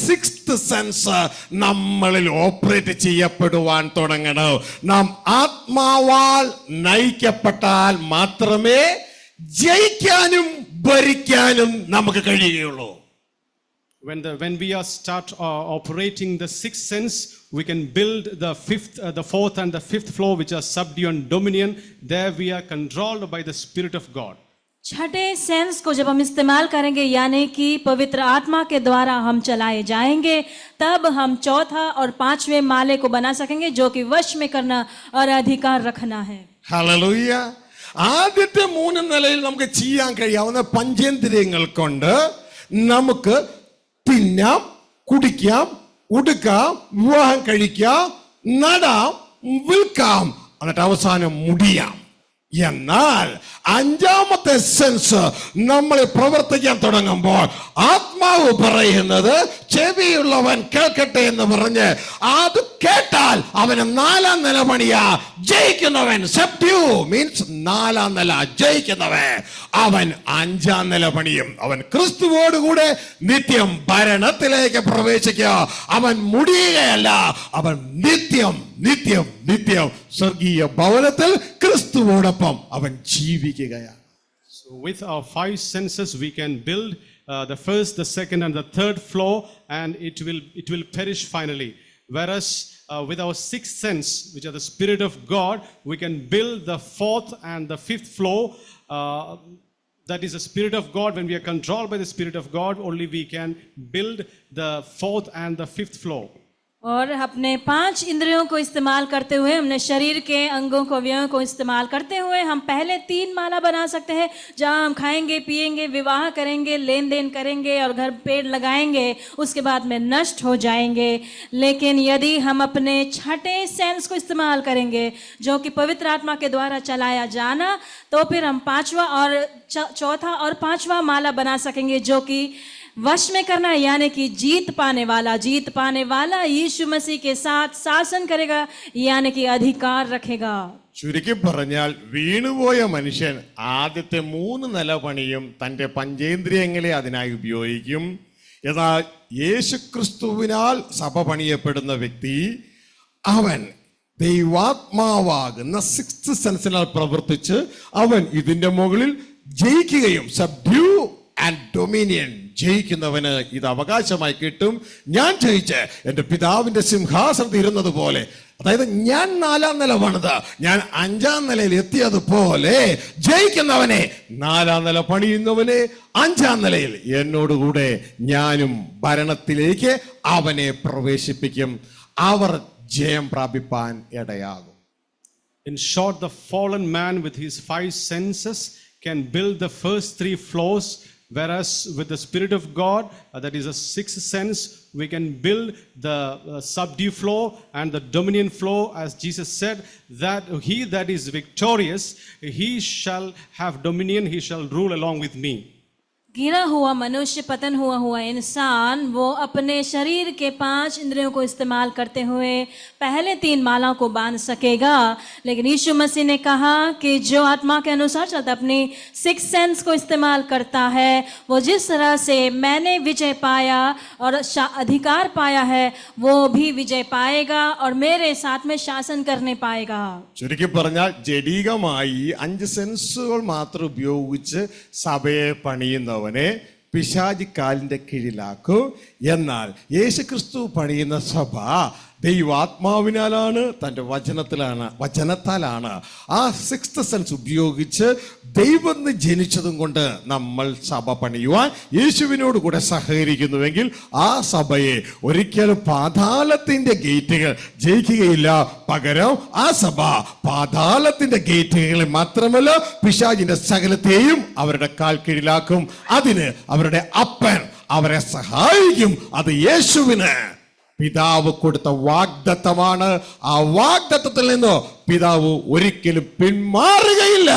6th സെൻസ് നമ്മളിൽ ഓപ്പറേറ്റ് ചെയ്യപ്പെടുവാൻ തുടങ്ങണം. നാം ആത്മാവാൽ നയിക്കപ്പെട്ടാൽ മാത്രമേ ജയിക്കാനും ഭരിക്കാനും നമുക്ക് കഴിയുകയുള്ളൂ. When we are start operating the 6th sense, we can build the 4th and the 5th floor, which are subdue and dominion. There we are controlled by the Spirit of God. छठे sense को जब हम इस्तेमाल करेंगे, यानी कि पवित्र आत्मा के द्वारा हम चलाए जाएंगे, तब हम 4था और 5वें माले को बना सकेंगे, जो कि वश में करना और अधिकार रखना है. ഹല്ലേലൂയ. ആദ്യത്തെ 3 നിലയിൽ നമുക്ക് ചെയ്യാൻ കഴിയാവുന്ന പഞ്ചേന്ദ്രിയങ്ങൾ കൊണ്ട് നമുക്ക് തിന്നാം, കുടിക്കാം, ഉടുക്കാം, വിവാഹം കഴിക്കാം, നടാം, വിൽക്കാം, എന്നിട്ട് അവസാനം മുടിയാം. എന്നാൽ 5-ാമത്തെ സെൻസ് നമ്മൾ പ്രവർത്തിക്കാൻ തുടങ്ങുമ്പോൾ ആത്മാവ് പറയുന്നത് ചെവിയുള്ളവൻ കേൾക്കട്ടെ എന്ന് പറഞ്ഞ് അത് കേട്ടാൽ അവന് 4-ാം നില പണിയാ. ജയിക്കുന്നവൻ സബ്ഡ്യൂ മീൻസ് 4-ാം നില ജയിക്കുന്നവൻ അവൻ 5-ാം നില പണിയും. അവൻ ക്രിസ്തുവോടുകൂടെ നിത്യം ഭരണത്തിലേക്ക് പ്രവേശിക്കുക. അവൻ മുടിയുകയല്ല, അവൻ നിത്യം നിത്യം നിത്യം സ്വർഗീയ ഭവനത്തിൽ ക്രിസ്തുവോടൊപ്പം അവൻ ജീവിക്കുകയാണ്. So with our 5 senses, we can build the 1st, the 2nd, and the 3rd floor, and it will perish finally. Whereas with our 6th sense, which are the Spirit of God, we can build the 4th and the 5th floor. That is the Spirit of God. When we are controlled by the Spirit of God, only we can build the 4th and the 5th floor. और अपने 5 इंद्रियों को इस्तेमाल करते हुए, हमने शरीर के अंगों को, अवयवों को इस्तेमाल करते हुए हम पहले 3 माला बना सकते हैं, जहां हम खाएंगे, पिएंगे, विवाह करेंगे, लेन देन करेंगे और घर पेड़ लगाएंगे, उसके बाद में नष्ट हो जाएंगे. लेकिन यदि हम अपने छठे सेंस को इस्तेमाल करेंगे, जो कि पवित्र आत्मा के द्वारा चलाया जाना, तो फिर हम 5वां और 4था और 5वां माला बना सकेंगे, जो कि वश में करना, यानी कि जीत पाने वाला यीशु मसीह के साथ शासन करेगा, यानी कि अधिकार रखेगा. ചുരുക്കി പറഞ്ഞാൽ വീണുപോയ മനുഷ്യൻ ആദ്യത്തെ 3 നില പണിയും തൻ്റെ പഞ്ചേന്ദ്രിയങ്ങളെ അതിനായി ഉപയോഗിക്കും. എന്നാൽ യേശുക്രിസ്തുവിനാൽ സഭ പണിയപ്പെടുന്ന വ്യക്തി അവൻ ദൈവാത്മാവാകുന്ന 6th സെൻസിനാൽ പ്രവർത്തിച്ച് അവൻ ഇതിന്റെ മുകളിൽ ജയിക്കുകയും സബ്ഡ്യൂ ആൻഡ് ഡൊമിനിയൻ ജയിക്കുന്നവന് ഇത് അവകാശമായി കിട്ടും. ഞാൻ ജയിച്ച് എൻ്റെ പിതാവിന്റെ സിംഹാസനത്തിൽ ഇരുന്നത് പോലെ, അതായത് ഞാൻ 4-ാം നില പണിത് ഞാൻ 5-ാം നിലയിൽ എത്തിയതുപോലെ ജയിക്കുന്നവനെ, 4-ാം നില പണിയുന്നവനെ 5-ാം നിലയിൽ എന്നോടുകൂടെ ഞാനും ഭരണത്തിലേക്ക് അവനെ പ്രവേശിപ്പിക്കും. അവർ ജയം പ്രാപിപ്പാൻ ഇടയാകും. In short, the fallen man with his 5 senses can build the first 3 floors, whereas with the Spirit of God, that is a 6th sense, we can build the subdue floor and the dominion floor. As Jesus said, that he that is victorious, he shall have dominion, he shall rule along with me. गिरा हुआ मनुष्य, पतन हुआ इंसान, वो अपने शरीर के 5 इंद्रियों को इस्तेमाल करते हुए पहले 3 मालाओं को बांध सकेगा. लेकिन यीशु मसीह ने कहा कि जो आत्मा के अनुसार चलता, अपनी 6th सेंस को इस्तेमाल करता है, वो जिस तरह से मैंने विजय पाया और अधिकार पाया है, वो भी विजय पाएगा और मेरे साथ में शासन करने पाएगा. ചുരുക്കി പറഞ്ഞാൽ ജഡികമായി 5 സെൻസുകൾ മാത്രം ഉപയോഗിച്ച് സഭയെ പണിയുന്നവനെ പിശാചി കാലിന്റെ കീഴിലാക്കും. എന്നാൽ യേശുക്രിസ്തു പണിയുന്ന സഭ ദൈവാത്മാവിനാലാണ്, തൻ്റെ വചനത്താലാണ്. ആ സിക്സ്ത് സെൻസ് ഉപയോഗിച്ച് ദൈവം ജനിച്ചതും കൊണ്ട് നമ്മൾ സഭ പണിയുവാൻ യേശുവിനോട് കൂടെ സഹകരിക്കുന്നുവെങ്കിൽ ആ സഭയെ ഒരിക്കലും പാതാളത്തിന്റെ ഗേറ്റുകൾ ജയിക്കുകയില്ല. പകരം ആ സഭ പാതാളത്തിന്റെ ഗേറ്റുകളെ മാത്രമല്ല, പിശാചിന്റെ സകലത്തെയും അവരുടെ കാൽ കീഴിലാക്കും. അതിന് അവരുടെ അപ്പൻ അവരെ സഹായിക്കും. അത് യേശുവിന് പിതാവ് കൊടുത്ത വാഗ്ദത്തമാണ്. ആ വാഗ്ദത്തത്തിൽ നിന്ന് പിതാവ് ഒരിക്കലും പിന്മാറുകയില്ല.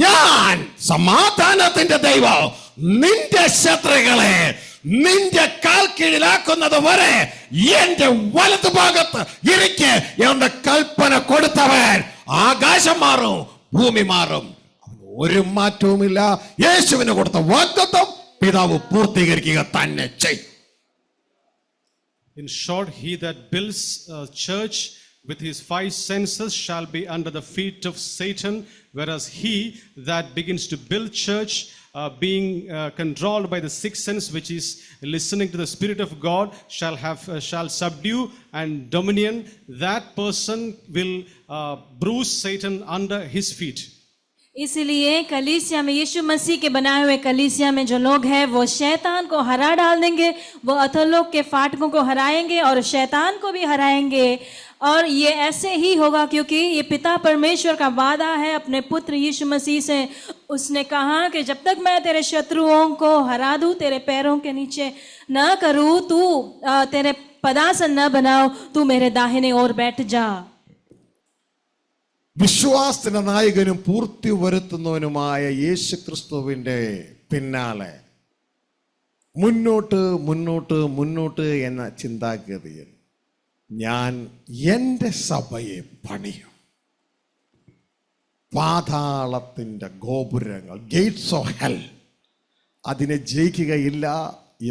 ഞാൻ സമാധാനത്തിന്റെ ദൈവം നിന്റെ ശത്രുക്കളെ നിന്റെ കാൽ കീഴിലാക്കുന്നത് വരെ എന്റെ വലതു ഭാഗത്ത് ഇരിക്ക് എന്ന കൽപ്പന കൊടുത്തവൻ. ആകാശം മാറും, ഭൂമി മാറും, ഒരു മാറ്റവുമില്ല. യേശുവിന് കൊടുത്ത വാഗ്ദത്തം പിതാവ് പൂർത്തീകരിക്കുക തന്നെ ചെയ്യും. In short, he that builds a church with his five senses shall be under the feet of Satan, whereas he that begins to build church, being controlled by the sixth sense, which is listening to the Spirit of God, shall subdue and dominion. That person will bruise Satan under his feet. इसलिए कलीसिया में, यीशु मसीह के बनाए हुए कलीसिया में जो लोग हैं वो शैतान को हरा डाल देंगे, वो अधोलोक के फाटकों को हराएंगे और शैतान को भी हराएंगे. और ये ऐसे ही होगा क्योंकि ये पिता परमेश्वर का वादा है अपने पुत्र यीशु मसीह से. उसने कहा कि जब तक मैं तेरे शत्रुओं को हरा दूं, तेरे पैरों के नीचे न करूं, तू तेरे पदासन न बनाओ, तू मेरे दाहिने ओर बैठ जा. വിശ്വാസത്തിന്റെ നായകനും പൂർത്തി വരുത്തുന്നവനുമായ യേശു ക്രിസ്തുവിന്റെ പിന്നാലെ മുന്നോട്ട് മുന്നോട്ട് മുന്നോട്ട് എന്ന ചിന്താഗതിയിൽ ഞാൻ എൻ്റെ സഭയെ പണിയും. പാതാളത്തിന്റെ ഗോപുരങ്ങൾ, ഗേറ്റ്സ് ഓഫ് ഹെൽ, അതിനെ ജയിക്കുകയില്ല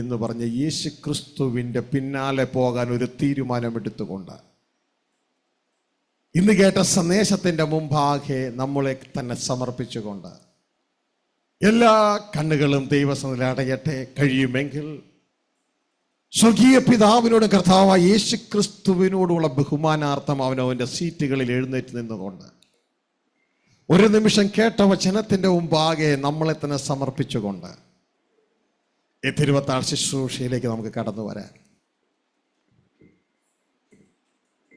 എന്ന് പറഞ്ഞ യേശു ക്രിസ്തുവിന്റെ പിന്നാലെ പോകാൻ ഒരു തീരുമാനമെടുത്തുകൊണ്ട് ഇന്ന് കേട്ട സന്ദേശത്തിന്റെ മുമ്പാകെ നമ്മളെ തന്നെ സമർപ്പിച്ചുകൊണ്ട് എല്ലാ കണ്ണുകളും ദൈവസന്നിധിയിൽ അടയട്ടെ. കഴിയുമെങ്കിൽ സ്വർഗീയ പിതാവിനോടും കർത്താവായ യേശു ക്രിസ്തുവിനോടുള്ള ബഹുമാനാർത്ഥം അവനവൻ്റെ സീറ്റുകളിൽ എഴുന്നേറ്റ് നിന്നുകൊണ്ട് ഒരു നിമിഷം കേട്ട വചനത്തിന്റെ മുമ്പാകെ നമ്മളെ തന്നെ സമർപ്പിച്ചുകൊണ്ട് ഈ തിരുവത്താഴ് ശുശ്രൂഷയിലേക്ക് നമുക്ക് കടന്നു വരാം.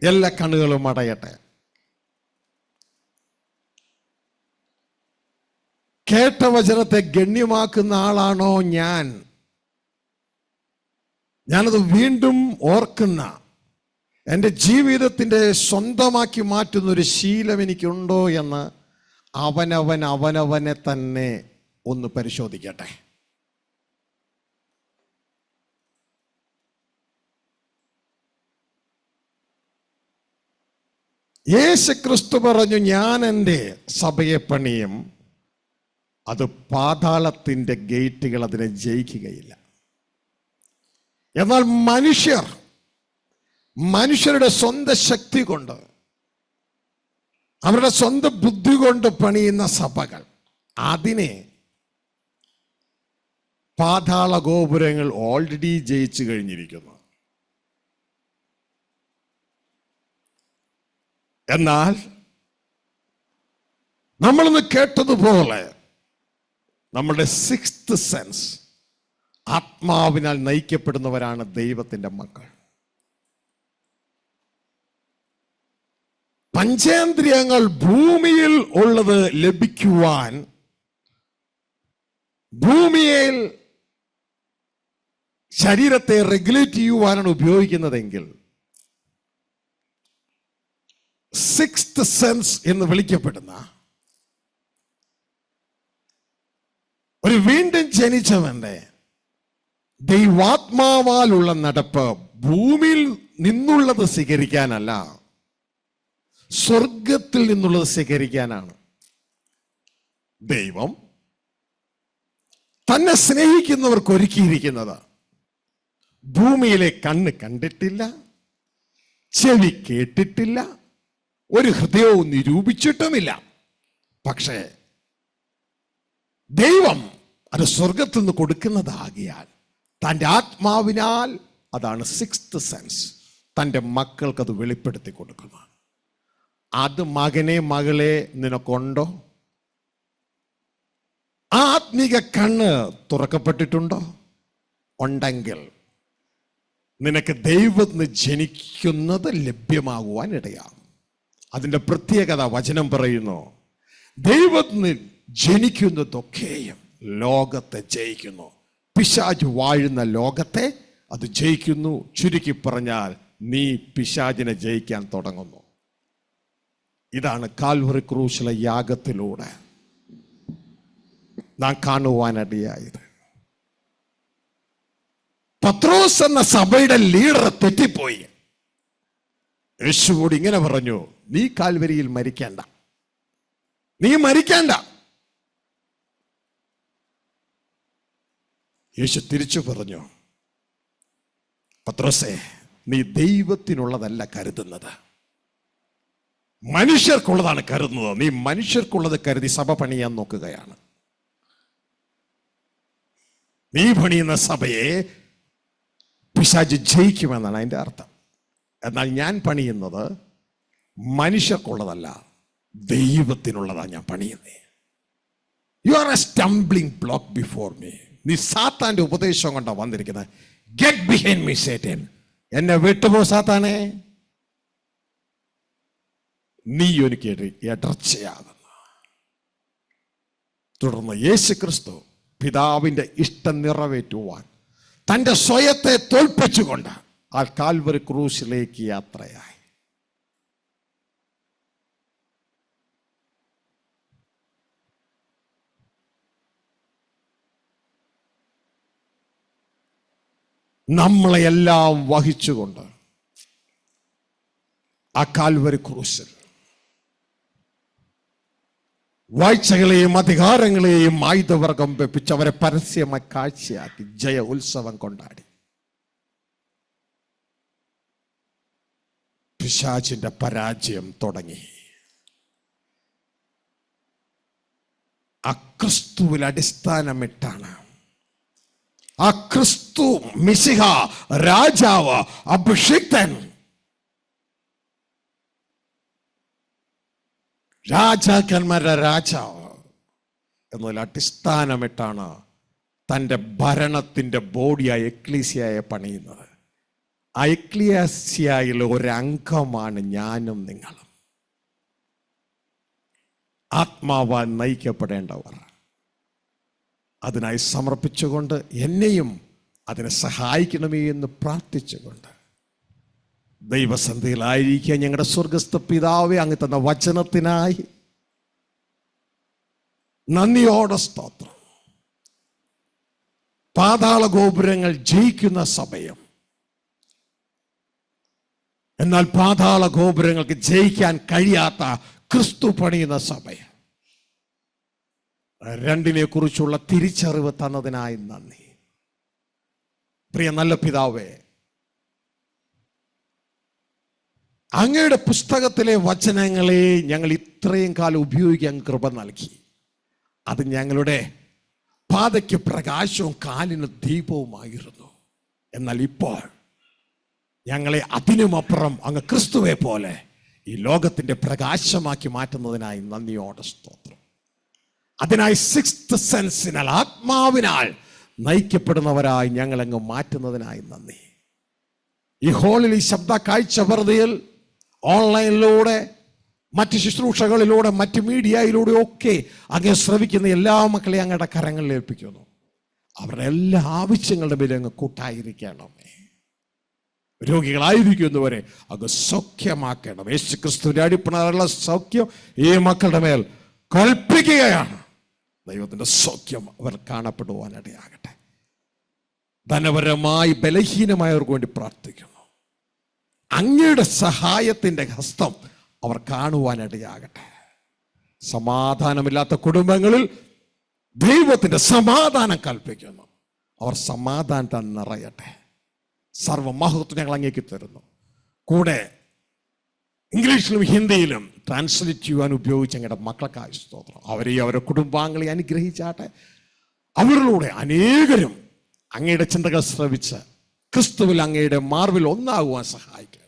എല്ലാ കണ്ണുകളും അടയട്ടെ. കേട്ട വചനത്തെ ഗണ്യമാക്കുന്ന ആളാണോ ഞാനത് വീണ്ടും ഓർക്കുന്ന, എൻ്റെ ജീവിതത്തിൻ്റെ സ്വന്തമാക്കി മാറ്റുന്ന ഒരു ശീലം എനിക്കുണ്ടോ എന്ന് അവനവനെ തന്നെ ഒന്ന് പരിശോധിക്കട്ടെ. യേശു ക്രിസ്തു പറഞ്ഞു, ഞാൻ എൻ്റെ സഭയെ പണിയും, അത് പാതാളത്തിൻ്റെ ഗേറ്റുകൾ അതിനെ ജയിക്കുകയില്ല. എന്നാൽ മനുഷ്യരുടെ സ്വന്തം ശക്തി കൊണ്ട്, അവരുടെ സ്വന്തം ബുദ്ധി കൊണ്ട് പണിയുന്ന സഭകൾ, അതിനെ പാതാള ഗോപുരങ്ങൾ ഓൾറെഡി ജയിച്ചു കഴിഞ്ഞിരിക്കുന്നു. എന്നാൽ നമ്മളിന്ന് കേട്ടതുപോലെ നമ്മുടെ സിക്സ്ത് സെൻസ്, ആത്മാവിനാൽ നയിക്കപ്പെടുന്നവരാണ് ദൈവത്തിൻ്റെ മക്കൾ. പഞ്ചേന്ദ്രിയങ്ങൾ ഭൂമിയിൽ ഉള്ളത് ലഭിക്കുവാൻ, ഭൂമിയിൽ ശരീരത്തെ റെഗുലേറ്റ് ചെയ്യുവാനാണ് ഉപയോഗിക്കുന്നതെങ്കിൽ സിക്സ്ത് സെൻസ് എന്ന് വിളിക്കപ്പെടുന്ന ഒരു വീണ്ടും ജനിച്ചവന്റെ ദൈവാത്മാവാലുള്ള നടപ്പ് ഭൂമിയിൽ നിന്നുള്ളത് സ്വീകരിക്കാനല്ല, സ്വർഗത്തിൽ നിന്നുള്ളത് സ്വീകരിക്കാനാണ്. ദൈവം തന്നെ സ്നേഹിക്കുന്നവർക്ക് ഒരുക്കിയിരിക്കുന്നത് ഭൂമിയിലെ കണ്ണ് കണ്ടിട്ടില്ല, ചെവി കേട്ടിട്ടില്ല, ഒരു ഹൃദയവും നിരൂപിച്ചിട്ടുമില്ല. പക്ഷേ ദൈവം അത് സ്വർഗത്തിൽ നിന്ന് കൊടുക്കുന്നതാകിയാൽ തൻ്റെ ആത്മാവിനാൽ, അതാണ് സിക്സ്ത് സെൻസ്, തൻ്റെ മക്കൾക്കത് വെളിപ്പെടുത്തി കൊടുക്കുന്നു. അത് മകനെ മകളെ നിനക്കുണ്ടോ? ആത്മീക കണ്ണ് തുറക്കപ്പെട്ടിട്ടുണ്ടോ? ഉണ്ടെങ്കിൽ നിനക്ക് ദൈവത്തിന് ജനിക്കുന്നത് ലഭ്യമാകുവാൻ ഇടയാകും. അതിൻ്റെ പ്രത്യേകത വചനം പറയുന്നു, ദൈവത്തിന് ജനിക്കുന്നതൊക്കെയും ലോകത്തെ ജയിക്കുന്നു. പിശാച് വാഴുന്ന ലോകത്തെ അത് ജയിക്കുന്നു. ചുരുക്കി പറഞ്ഞാൽ നീ പിശാചിനെ ജയിക്കാൻ തുടങ്ങുന്നു. ഇതാണ് കാൽവറി ക്രൂശിലെ യാഗത്തിലൂടെ നാം കാണുവാനിടയായത്. പത്രോസ് എന്ന സഭയുടെ ലീഡർ തെറ്റിപ്പോയി. യേശുവോട് ഇങ്ങനെ പറഞ്ഞു, നീ കാൽവരിയിൽ മരിക്കേണ്ട, നീ മരിക്കേണ്ട. യേശു തിരിച്ചു പറഞ്ഞു, പത്രോസേ, നീ ദൈവത്തിനുള്ളതല്ല കരുതുന്നത്, മനുഷ്യർക്കുള്ളതാണ് കരുതുന്നത്. നീ മനുഷ്യർക്കുള്ളത് കരുതി സഭ പണിയാൻ നോക്കുകയാണ്. നീ പണിയുന്ന സഭയെ പിശാച് ജയിക്കുമെന്നാണ് അതിൻ്റെ അർത്ഥം. എന്നാൽ ഞാൻ പണിയുന്നത് മനുഷ്യർക്കുള്ളതല്ല, ദൈവത്തിനുള്ളതാണ് ഞാൻ പണിയുന്നത്. You are A stumbling block before me. നീ സാത്താന്റെ ഉപദേശം കൊണ്ടാണ് വന്നിരിക്കുന്നത്. Get behind me Satan. എന്നെ വിട്ടുപോ സാത്താനെ, നീ എനിക്ക് ഇടർച്ചയാകുന്നു. തുടർന്ന് യേശു ക്രിസ്തു പിതാവിന്റെ ഇഷ്ടം നിറവേറ്റുവാൻ തൻ്റെ സ്വയത്തെ തോൽപ്പിച്ചുകൊണ്ട് ആ കാൽവരി ക്രൂശിലേക്ക് യാത്രയായി. നമ്മളെല്ലാം വഹിച്ചുകൊണ്ട് ആ കാൽവരി ക്രൂശിൽ വാഴ്ചകളെയും അധികാരങ്ങളെയും ആയുധവർഗം വെപ്പിച്ച് അവരെ പരസ്യമായി കാഴ്ചയാക്കി ജയ ഉത്സവം കൊണ്ടാടി. പിശാചിന്റെ പരാജയം തുടങ്ങി. ആ ക്രിസ്തുവിൽ അടിസ്ഥാനമിട്ടാണ്, ആ ക്രിസ്തു മിശിഹ രാജാവ് അഭിഷിക്തൻ, രാജാക്കന്മാരുടെ രാജാവ് എന്നതിൽ അടിസ്ഥാനമിട്ടാണ് തൻ്റെ ഭരണത്തിൻ്റെ ബോഡിയായ എക്ലീസിയായെ പണിയുന്നത്. ആ എക്ലീസിയായിൽ ഒരംഗമാണ് ഞാനും നിങ്ങളും. ആത്മാവാൻ നയിക്കപ്പെടേണ്ടവർ. അതിനായി സമർപ്പിച്ചുകൊണ്ട് എന്നെയും അതിനെ സഹായിക്കണമേ എന്ന് പ്രാർത്ഥിച്ചുകൊണ്ട് ദൈവസന്ധിയിലായിരിക്കുക. ഞങ്ങളുടെ സ്വർഗസ്ഥ പിതാവേ, അങ്ങ് തന്ന വചനത്തിനായി നന്ദിയോടെ സ്തോത്രം. പാതാള ഗോപുരങ്ങൾ ജയിക്കുന്ന സമയം, എന്നാൽ പാതാള ഗോപുരങ്ങൾക്ക് ജയിക്കാൻ കഴിയാത്ത ക്രിസ്തു പണിയുന്ന സമയം, രണ്ടിനെ കുറിച്ചുള്ള തിരിച്ചറിവ് തന്നതിനായി നന്ദി. പ്രിയ നല്ല പിതാവേ, അങ്ങയുടെ പുസ്തകത്തിലെ വചനങ്ങളെ ഞങ്ങൾ ഇത്രയും കാലം ഉപയോഗിക്കാൻ കൃപ നൽകി. അത് ഞങ്ങളുടെ പാതയ്ക്ക് പ്രകാശവും കാലിന് ദീപവുമായിരുന്നു. എന്നാൽ ഇപ്പോൾ ഞങ്ങളെ അതിനുമപ്പുറം അങ്ങ് ക്രിസ്തുവെ പോലെ ഈ ലോകത്തിൻ്റെ പ്രകാശമാക്കി മാറ്റുന്നതിനായി നന്ദിയോടെ സ്തോത്രം. അതിനായി സിക്സ്ത് സെൻസിനാൽ, ആത്മാവിനാൽ നയിക്കപ്പെടുന്നവരായി ഞങ്ങളങ്ങ് മാറ്റുന്നതിനായി നന്ദി. ഈ ഹോളിൽ, ഈ ശബ്ദ കാഴ്ച വെറുതെയിൽ, ഓൺലൈനിലൂടെ, മറ്റ് ശുശ്രൂഷകളിലൂടെ, മറ്റ് മീഡിയയിലൂടെ ഒക്കെ അങ്ങ് ശ്രവിക്കുന്ന എല്ലാ മക്കളെയും അങ്ങയുടെ കരങ്ങളിൽ ഏൽപ്പിക്കുന്നു. അവരുടെ എല്ലാ ആവശ്യങ്ങളുടെ മേലെ അങ്ങ് കൂട്ടായിരിക്കണമേ. രോഗികളായിരിക്കുന്നവരെ അങ്ങ് സൗഖ്യമാക്കണം. യേശു ക്രിസ്തുവിന്റെ അടിപ്പിണറുള്ള സൗഖ്യം ഈ മക്കളുടെ മേൽ കൽപ്പിക്കുകയാണ്. ദൈവത്തിന്റെ സൗഖ്യം അവർ കാണപ്പെടുവാനിടയാകട്ടെ. ധനപരമായി ബലഹീനമായവർക്ക് വേണ്ടി പ്രാർത്ഥിക്കുന്നു. അങ്ങയുടെ സഹായത്തിന്റെ ഹസ്തം അവർ കാണുവാനിടയാകട്ടെ. സമാധാനമില്ലാത്ത കുടുംബങ്ങളിൽ ദൈവത്തിന്റെ സമാധാനം കൽപ്പിക്കുന്നു. അവർ സമാധാനത്തെ നിറയട്ടെ. സർവമഹത്വം ഞങ്ങൾ അങ്ങേക്ക് തരുന്നു. കൂടെ ഇംഗ്ലീഷിലും ഹിന്ദിയിലും ട്രാൻസ്ലേറ്റ് ചെയ്യുവാൻ ഉപയോഗിച്ച് ഞങ്ങളുടെ മക്കൾക്കായി സ്തോത്രം. അവരെയും അവരുടെ കുടുംബാംഗങ്ങളെ അനുഗ്രഹിച്ചാട്ടെ. അവരിലൂടെ അനേകരും അങ്ങയുടെ ചിന്തകൾ ശ്രവിച്ച് ക്രിസ്തുവിൽ അങ്ങയുടെ മാർവിൽ ഒന്നാകുവാൻ സഹായിക്കും.